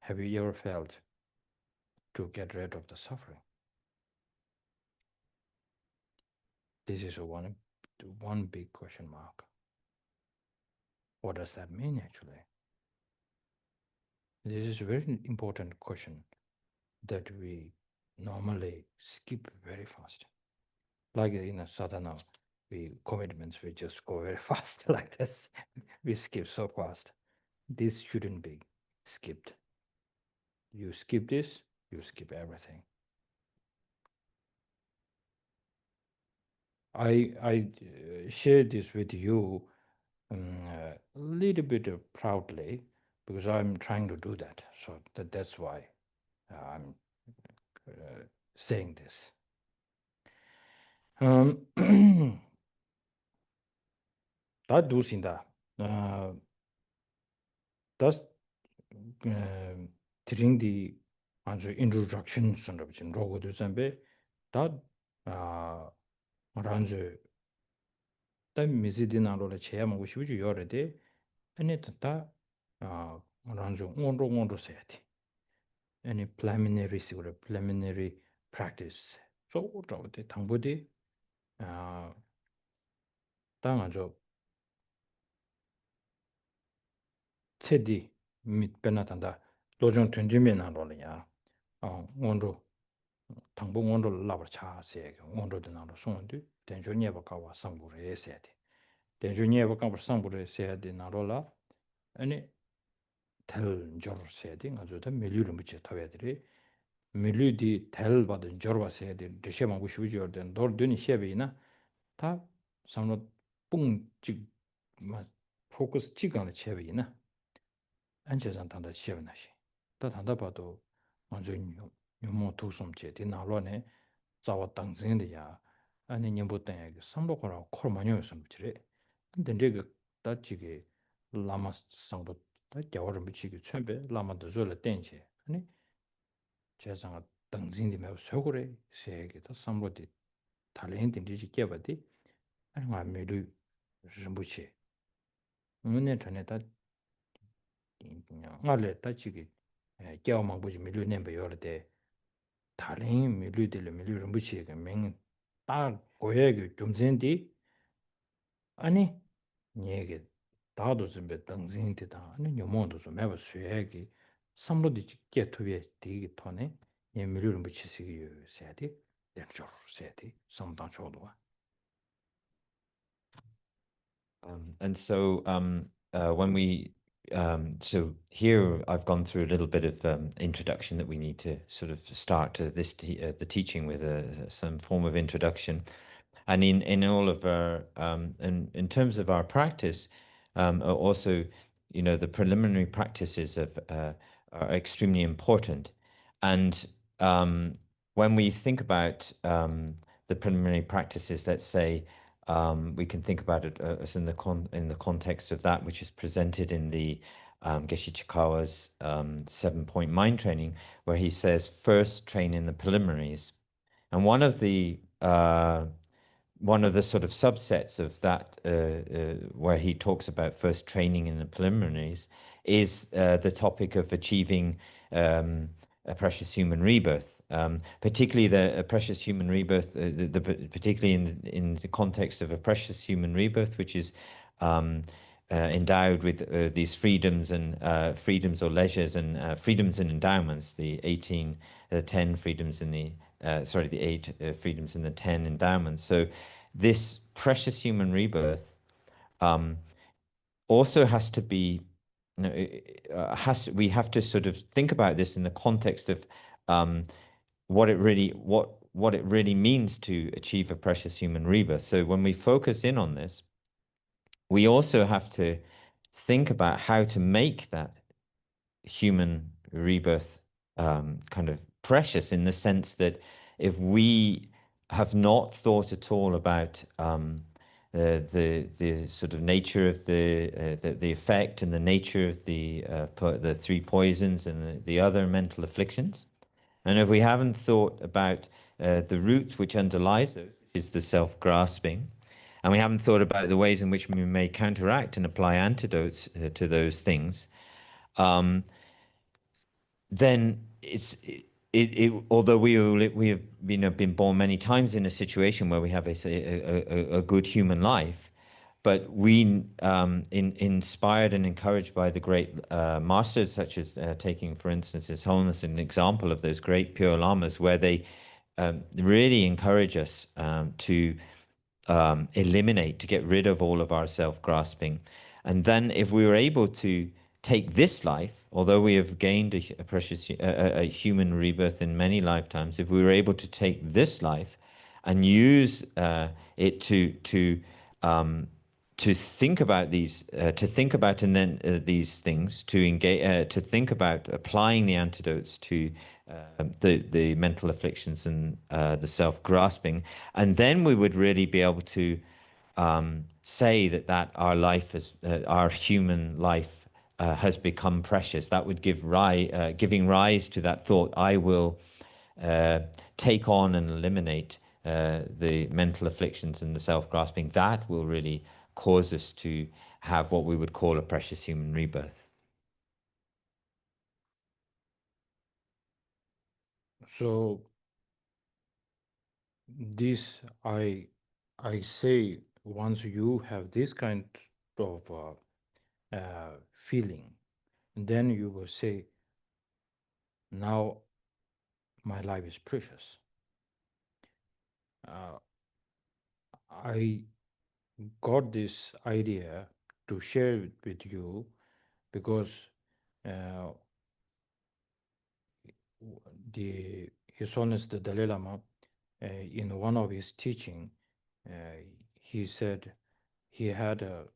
have you ever felt to get rid of the suffering? This is one big question mark. What does that mean actually? This is a very important question that we normally skip very fast. Like in a sadhana, commitments, we just go very fast like this. We skip so fast. This shouldn't be skipped. You skip this, you skip everything. I share this with you a little bit proudly, because I'm trying to do that. So that's why I'm saying this. 다 두신다. that's during the introduction 선럽진 로고도 선배 다 란저 다 미지디나로를 제하고 싶지 요래데 아니 다 란저 온로 써야 돼. any preliminary or preliminary practice. so 저때 당부디 당하죠. 체디 및 베나탄다 로정 튼지면나로냐 온로 당부 온로 라버차세 온로도 나로 손도 된조니에바 가와 상부를 해야 돼. 된조니에바 가와 상부를 해야 돼 나로라 아니 텔 저르세 돼 가지고 밀류를 붙여 타야들이 밀류디 텔 받은 저르바세 돼 대셔만 구시부지어 된 돌드니 셰베이나 다 상로 뿡직 포커스 찍어는 셰베이나 안제산 단다 셰베나시 다 단다 봐도 먼저 요모 도솜제 디나로네 자와 당진이야 아니 님보다 상복하고 콜 많이 했으면 그래 근데 저거 다지게 라마 상보 다 겨울을 미치게 처음에 라마도 저를 땡지 아니 제상 당진이 매우 서고래 세게 더 상보디 달린데 이제 깨봐디 아니 뭐 매도 림보체 문에 전에 다 그냥 말래 다지게 깨어만 보지 밀려 내면 요래데 다른 밀류들 밀류를 무시하게 맹딱 고야게 좀 전디 아니 얘게 다도 좀 당신이다 아니 요모도 좀 해봐 수야게 삼로디 깨토에 되게 터네 얘 밀류를 무시시기 해야 돼 대처 해야 돼 상당 정도와 And so when we so here I've gone through a little bit of introduction that we need to sort of start to this the teaching with some form of introduction, and in all of our in terms of our practice, also the preliminary practices are extremely important, and when we think about the preliminary practices, let's say. We can think about it as in the context of that which is presented in the Geshe Chikawa's 7-point mind training, where he says first train in the preliminaries, and one of the one of the sort of subsets of that, where he talks about first training in the preliminaries, is the topic of achieving a precious human rebirth, particularly the precious human rebirth, particularly in the context of a precious human rebirth, which is endowed with these freedoms and freedoms or leisures and freedoms and endowments, the 10 freedoms in the the 8 freedoms and the 10 endowments. So this precious human rebirth also has to be, we have to sort of think about this in the context of what it really means to achieve a precious human rebirth. So when we focus in on this, we also have to think about how to make that human rebirth kind of precious, in the sense that if we have not thought at all about the sort of nature of the effect and the nature of the 3 poisons and the other mental afflictions, and if we haven't thought about the root which underlies those, which is the self-grasping, and we haven't thought about the ways in which we may counteract and apply antidotes to those things, then although we have been born many times in a situation where we have a good human life, but we, inspired and encouraged by the great masters, such as taking, for instance, His Holiness, an example of those great pure lamas, where they really encourage us to eliminate, to get rid of all of our self-grasping. And then if we were able to take this life, although we have gained a precious a human rebirth in many lifetimes, if we were able to take this life and use it to think about these, and then these things, to engage, to think about applying the antidotes to the mental afflictions and the self-grasping, and then we would really be able to say that our life is our human life has become precious. That would give giving rise to that thought: I will take on and eliminate the mental afflictions and the self-grasping. That will really cause us to have what we would call a precious human rebirth. So this, I say, once you have this kind of feeling, then you will say, now my life is precious. I got this idea to share it with you because His Holiness the Dalai Lama, in one of his teaching, he said he had a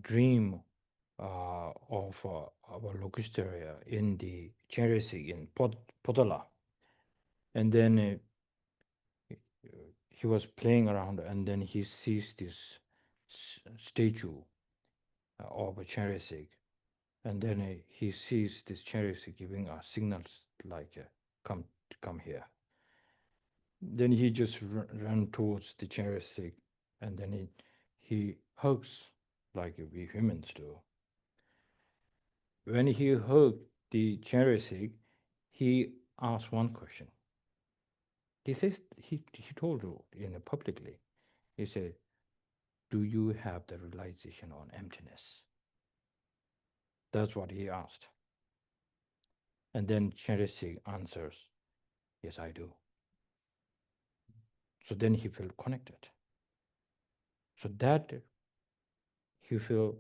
dream of our Locusteria in the Cherisi in Potala. And then he was playing around, and then he sees this statue of a Cherisi. And then he sees this Cherisi giving us signals like, come here. Then he just ran towards the Cherisi, and then he hugs like we humans do. When he hugged the Cherisi, he asked one question. He says, he told you publicly, he said, do you have the realization on emptiness? That's what he asked. And then Cherisi answers, yes, I do. So then he felt connected. So that he felt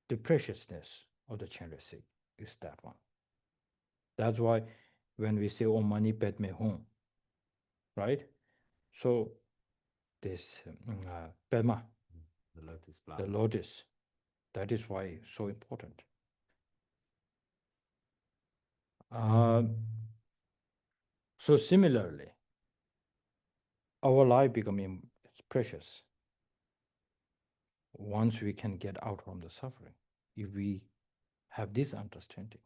the preciousness of the Cherisi is that one. That's why when we say Om Mani Padme Hum, right? So this Padma, the lotus, that is why it's so important. So similarly, our life becoming precious once we can get out from the suffering. If we have this understanding,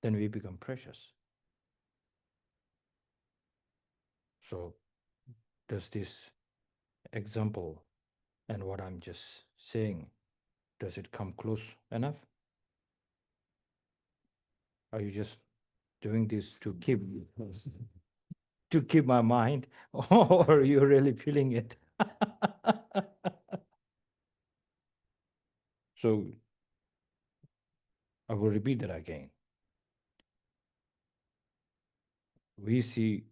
then we become precious. So does this example and what I'm just saying, does it come close enough? Are you just doing this to keep my mind, or are you really feeling it? So I will repeat that again. We see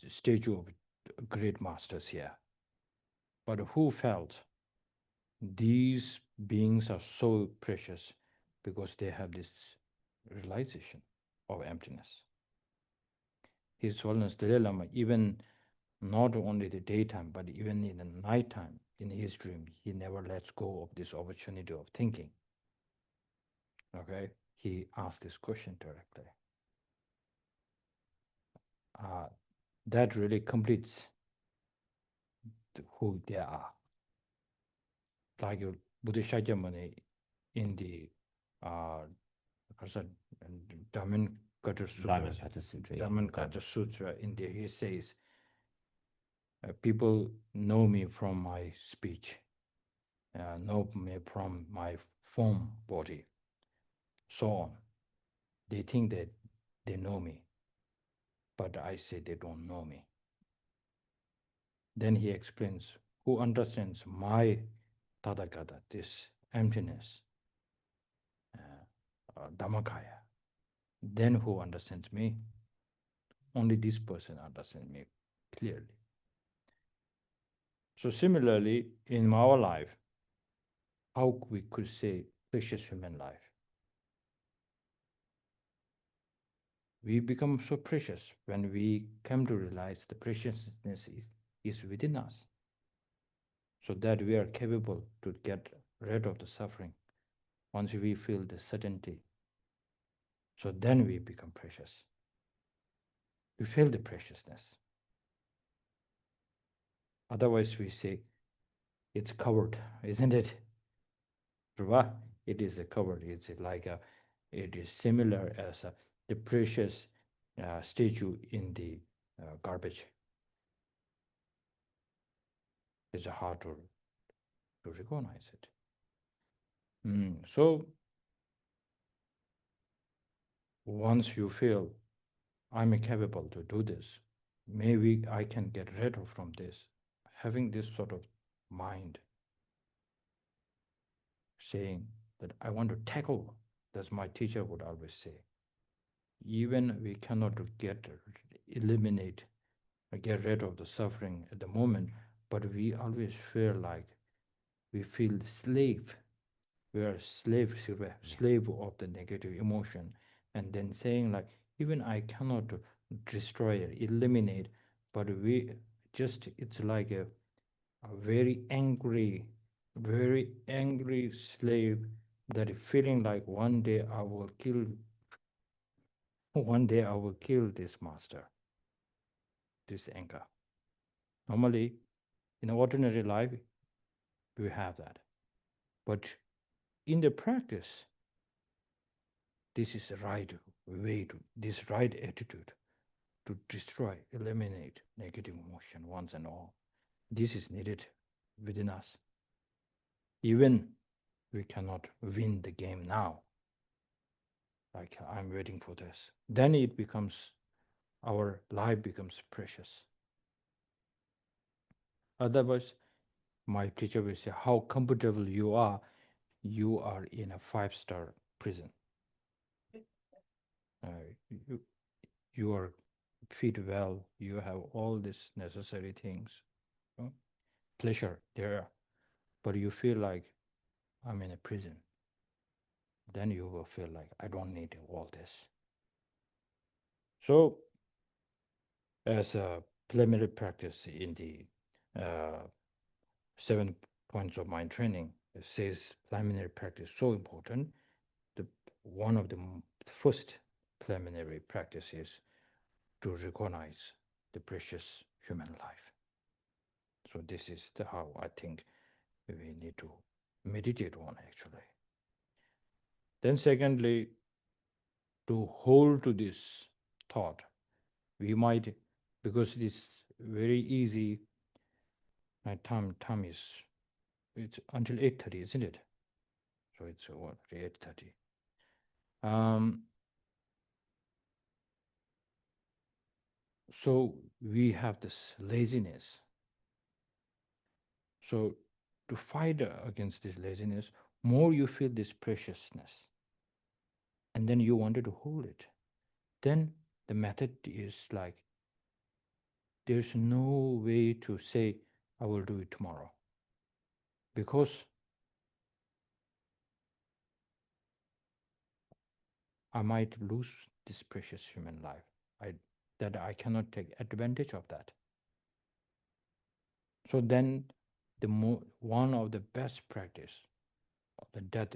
statue of great masters here, but who felt these beings are so precious because they have this realization of emptiness. His Holiness Dalai Lama, even not only the daytime, but even in the nighttime, in his dream, he never lets go of this opportunity of thinking. Okay, he asked this question directly. That really completes who they are. Like Buddha Shakyamuni in the Dhammapada Sutra, in there he says, people know me from my speech, know me from my form body, so on. They think that they know me, but I say they don't know me. Then he explains, who understands my Tadagata, this emptiness, Dhammakaya, then who understands me? Only this person understands me clearly. So similarly, in our life, how we could say precious human life? We become so precious when we come to realize the preciousness is within us, so that we are capable to get rid of the suffering once we feel the certainty. So then we become precious. We feel the preciousness. Otherwise we say, it's covered, isn't it? It is a covered. It's like it is similar as the precious statue in the garbage. It's hard to recognize it. So once you feel I'm capable to do this, maybe I can get rid of from this, having this sort of mind, saying that I want to tackle, as my teacher would always say. Even we cannot eliminate, get rid of the suffering at the moment, but we always feel like we feel slave. We are slave of the negative emotion, and then saying like, even I cannot destroy it, eliminate, but we just, it's like a very angry slave that is feeling like one day I will kill this master, this anger. Normally, in ordinary life, we have that. But in the practice, this is the right way this right attitude to destroy, eliminate negative emotion once and all. This is needed within us. Even we cannot win the game now. Like, I'm waiting for this. Then it becomes, our life becomes precious. Otherwise, my teacher will say, how comfortable you are in a 5-star prison. You are fit well, you have all these necessary things, pleasure there, but you feel like I'm in a prison. Then you will feel like I don't need all this. So as a preliminary practice in the 7 points of mind training, it says preliminary practice so important. One of the first preliminary practices to recognize the precious human life. So this is how I think we need to meditate on, actually. Then secondly, to hold to this thought we might, because it is very easy. My time is, it's until 8:30, isn't it? So it's what, 8:30. So we have this laziness. So to fight against this laziness, more you feel this preciousness, and then you wanted to hold it. Then the method is like, there's no way to say, I will do it tomorrow. Because I might lose this precious human life. That I cannot take advantage of that. So then one of the best practice of the death,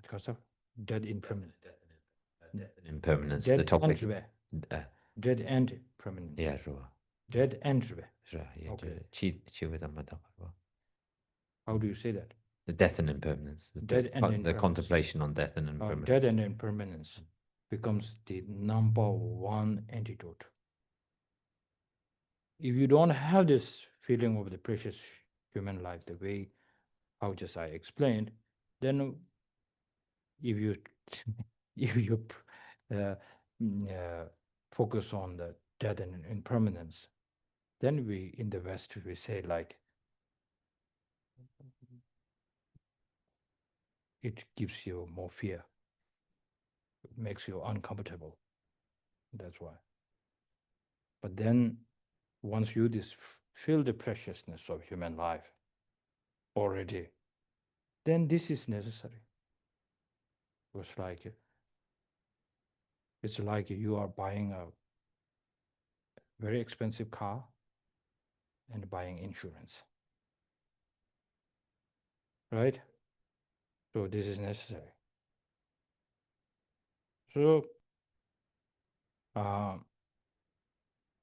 because of death impermanence. Death and impermanence, Death the topic. Death and permanence. Yeah, sure. Death and Right, yeah. Okay. How do you say that? The death and impermanence. The contemplation on death and impermanence. Death and impermanence becomes the number one antidote. If you don't have this feeling of the precious human life, the way how just I explained, then if you focus on the death and impermanence, then we in the West we say like, it gives you more fear. It makes you uncomfortable. That's why. But then once you feel the preciousness of human life already, then this is necessary. It's like you are buying a very expensive car and buying insurance. Right? So this is necessary. So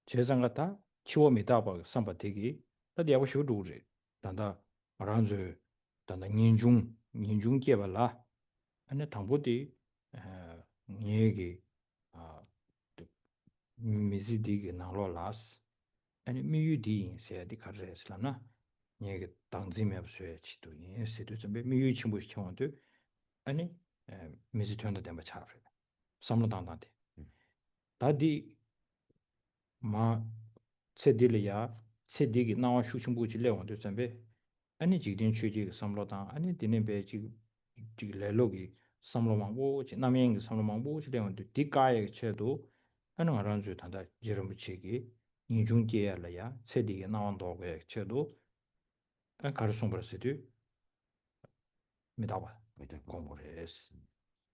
재산가다 치워미다바 삼바티기 다디하고 쇼두리 단다 마란즈 단다 인중 깨발라 아니 당보디 얘기 미지디게 나로라스 아니 미유디 세디 카레슬라나 얘기 당지메 없어야 치도니 세도 좀 미유 친구시 청원도 아니 미지톤도 담바 차르 삼로당단데 다디 마 체딜이야 체디기 나와 슈충부지 레원도 잠베 아니 지긴 취지 삼로당 아니 디네베 지 레로기 삼로망고 남행 삼로망고 레원도 디가에 체도 하는 알아주 단다 제롬치기 인중계야라야 체디기 나온도게 체도 가르송버스도 미다바 공부레스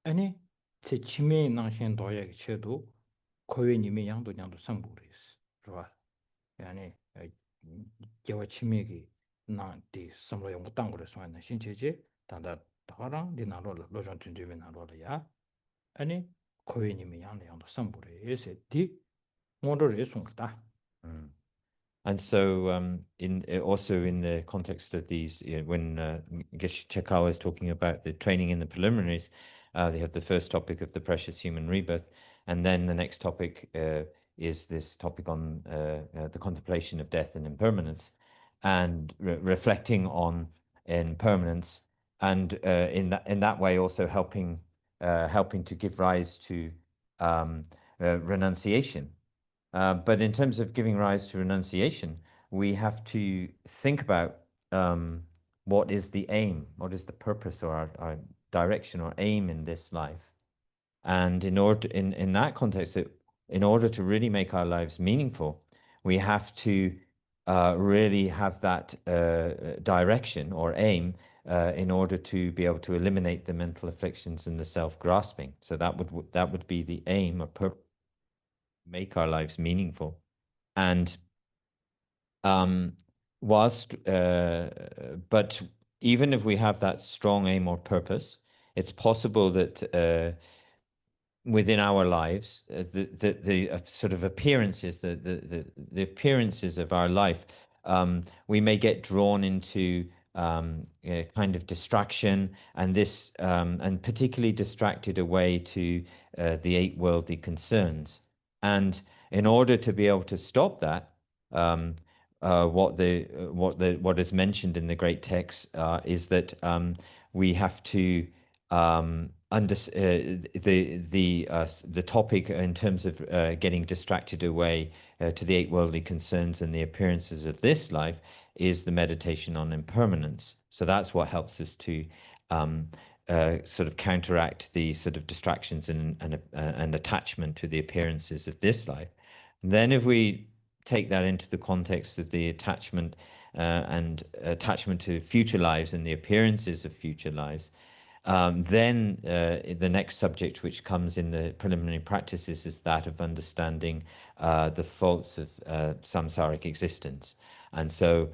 아니 제 치매 나신 도에 체도 코웨님의 양도량도 상부레스 좋아 yani 개와 치매기 나디 섬로에 못 당고래서 하는 신체제 단다 다랑 디나로 로전 튼드면 나로야 아니 코웨님의 양도 상부레스 디 모더레 송다. And so, also in the context of these, when Geshe Chekao is talking about the training in the preliminaries, they have the first topic of the precious human rebirth, and then the next topic is this topic on the contemplation of death and impermanence, and reflecting on impermanence, and in that way also helping to give rise to renunciation. But in terms of giving rise to renunciation, we have to think about what is the aim, what is the purpose or our direction or aim in this life. And in that context, in order to really make our lives meaningful, we have to really have that direction or aim in order to be able to eliminate the mental afflictions and the self-grasping. So that would be the aim or purpose. Make our lives meaningful. And but even if we have that strong aim or purpose, it's possible that within our lives, the sort of appearances, the appearances of our life, we may get drawn into a kind of distraction, and this and particularly distracted away to the 8 worldly concerns. And in order to be able to stop that, what is mentioned in the great texts is that we have to the topic in terms of getting distracted away to the 8 worldly concerns and the appearances of this life is the meditation on impermanence. So that's what helps us to sort of counteract the sort of distractions and attachment to the appearances of this life. And then if we take that into the context of the attachment and attachment to future lives and the appearances of future lives, then the next subject which comes in the preliminary practices is that of understanding the faults of samsaric existence. And so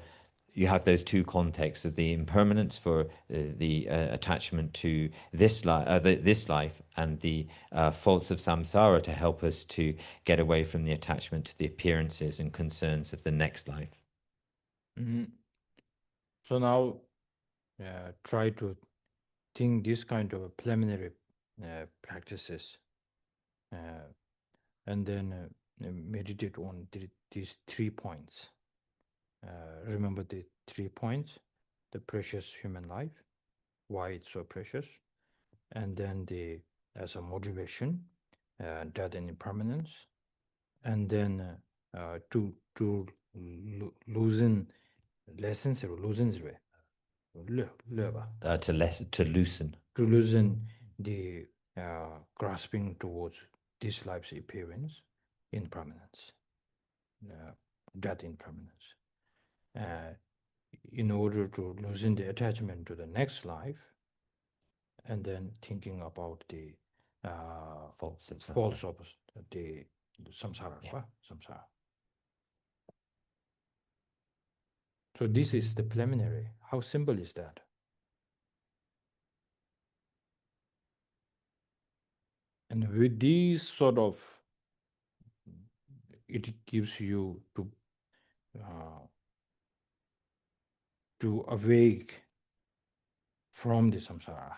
you have those two contexts of the impermanence for the attachment to this life and the faults of samsara to help us to get away from the attachment to the appearances and concerns of the next life. Mm-hmm. So now try to think this kind of preliminary practices and then meditate on these 3 points. Remember the 3 points: the precious human life, why it's so precious, and then the as a motivation, death and impermanence, and then to loosen lessons or loosen To loosen the grasping towards this life's appearance, impermanence, death, impermanence. In order to loosen the attachment to the next life, and then thinking about the faults of the samsara. Yeah. Samsara. So this is the preliminary. How simple is that? And with these sort of, it gives you to awake from the samsara.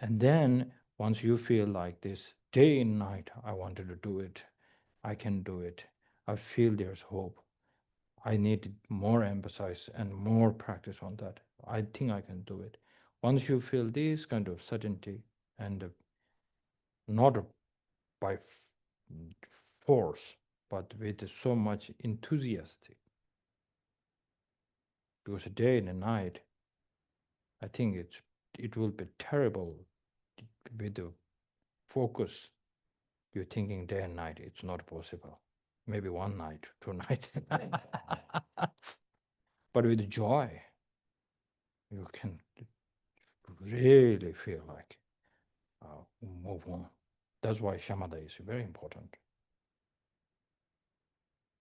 And then once you feel like this, day and night, I wanted to do it, I can do it, I feel there's hope, I need more emphasis and more practice on that, I think I can do it. Once you feel this kind of certainty, and not by force, but with so much enthusiasm, because day and night, I think it will be terrible with the focus. You're thinking day and night, it's not possible. Maybe 1 night, 2 nights. But with joy, you can really feel like move on. That's why shamatha is very important.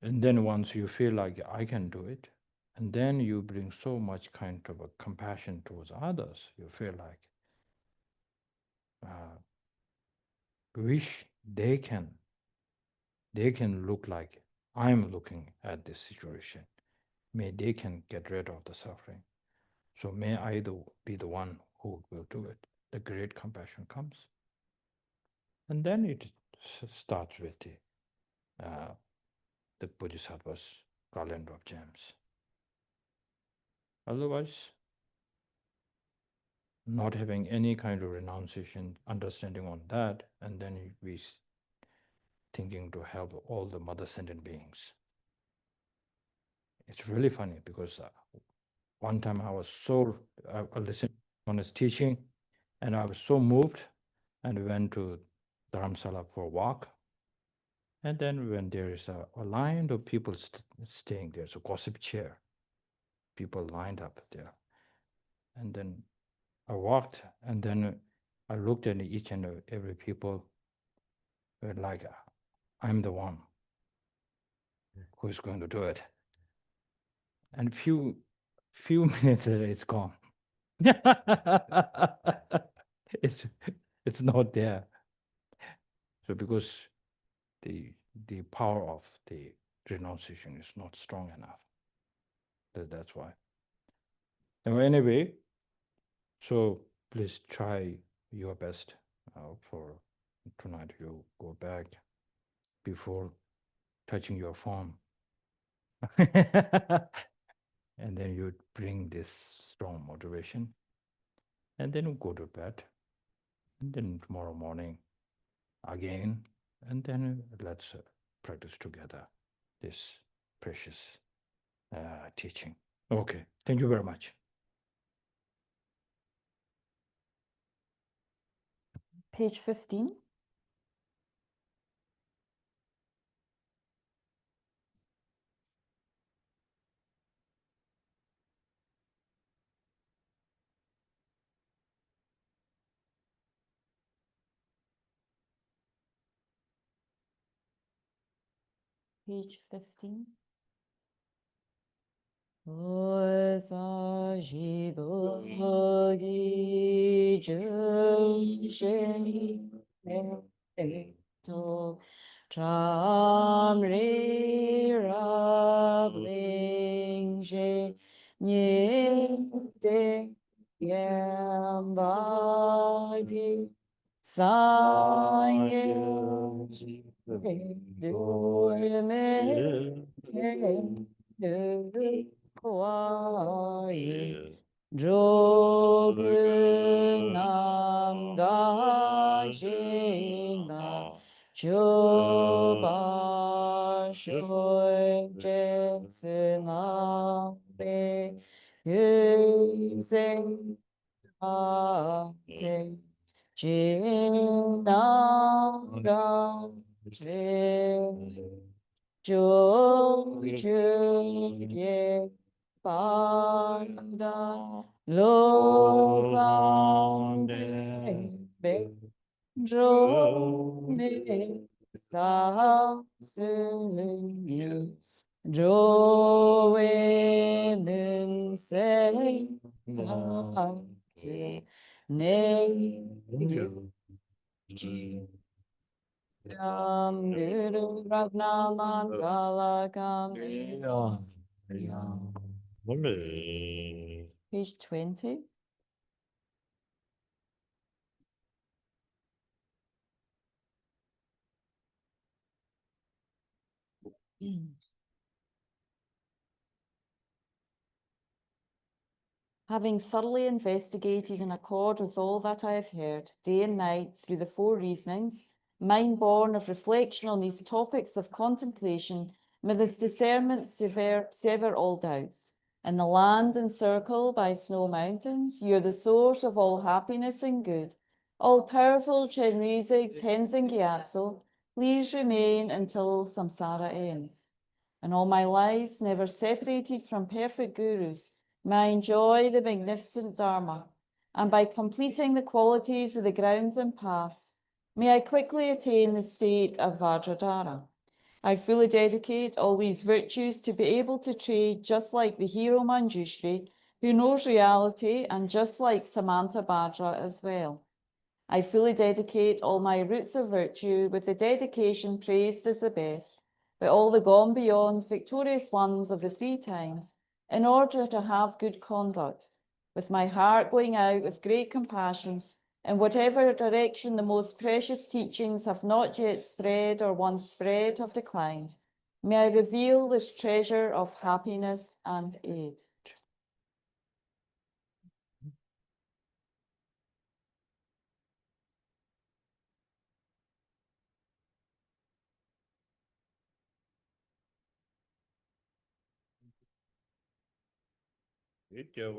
And then once you feel like I can do it, and then you bring so much kind of a compassion towards others, you feel like wish they can look like I'm looking at this situation. May they can get rid of the suffering. So may I be the one who will do it. The great compassion comes. And then it starts with the Bodhisattva's garland of gems. Otherwise, not having any kind of renunciation, understanding on that, and then we thinking to help all the mother sentient beings. It's really funny because one time I was so, I listened to one teaching, and I was so moved, and went to Dharamsala for a walk. And then when there is a line of people staying, there's a gossip chair, people lined up there. And then I walked, and then I looked at each and every people, like, I'm the one who is going to do it. And few minutes later, it's gone. it's not there. So because the power of the renunciation is not strong enough. That's why. Now, anyway, so please try your best for tonight. You go back before touching your phone. And then you bring this strong motivation, and then go to bed, and then tomorrow morning again, and then let's practice together this precious teaching. Okay, thank you very much. Page 15. Page 15. Osa jibogi jenshe to tram re rabling je nye de yambadi sangye do Hawaii, Drogunam Dajinga, Chobar Shoy Jetsunga Be, Yuseng Ate, Jinaga, Jogye Panda Lo Be Drone Sa Sungi Joe Mun Se Tate Ne Guru Ragnamantala Page 20. Having thoroughly investigated in accord with all that I have heard, day and night, through the four reasonings, mind born of reflection on these topics of contemplation, may this discernment sever all doubts. In the land encircled by snow mountains, you are the source of all happiness and good. All-powerful Chenrezig Tenzin Gyatso, please remain until samsara ends. In all my lives, never separated from perfect gurus, may I enjoy the magnificent Dharma, and by completing the qualities of the grounds and paths, may I quickly attain the state of Vajradhara. I fully dedicate all these virtues to be able to trade just like the hero Manjushri, who knows reality, and just like Samantha Bhadra as well. I fully dedicate all my roots of virtue with the dedication praised as the best, by all the gone beyond victorious ones of the three times, in order to have good conduct, with my heart going out with great compassion in whatever direction the most precious teachings have not yet spread or once spread have declined. May I reveal this treasure of happiness and aid. Good job,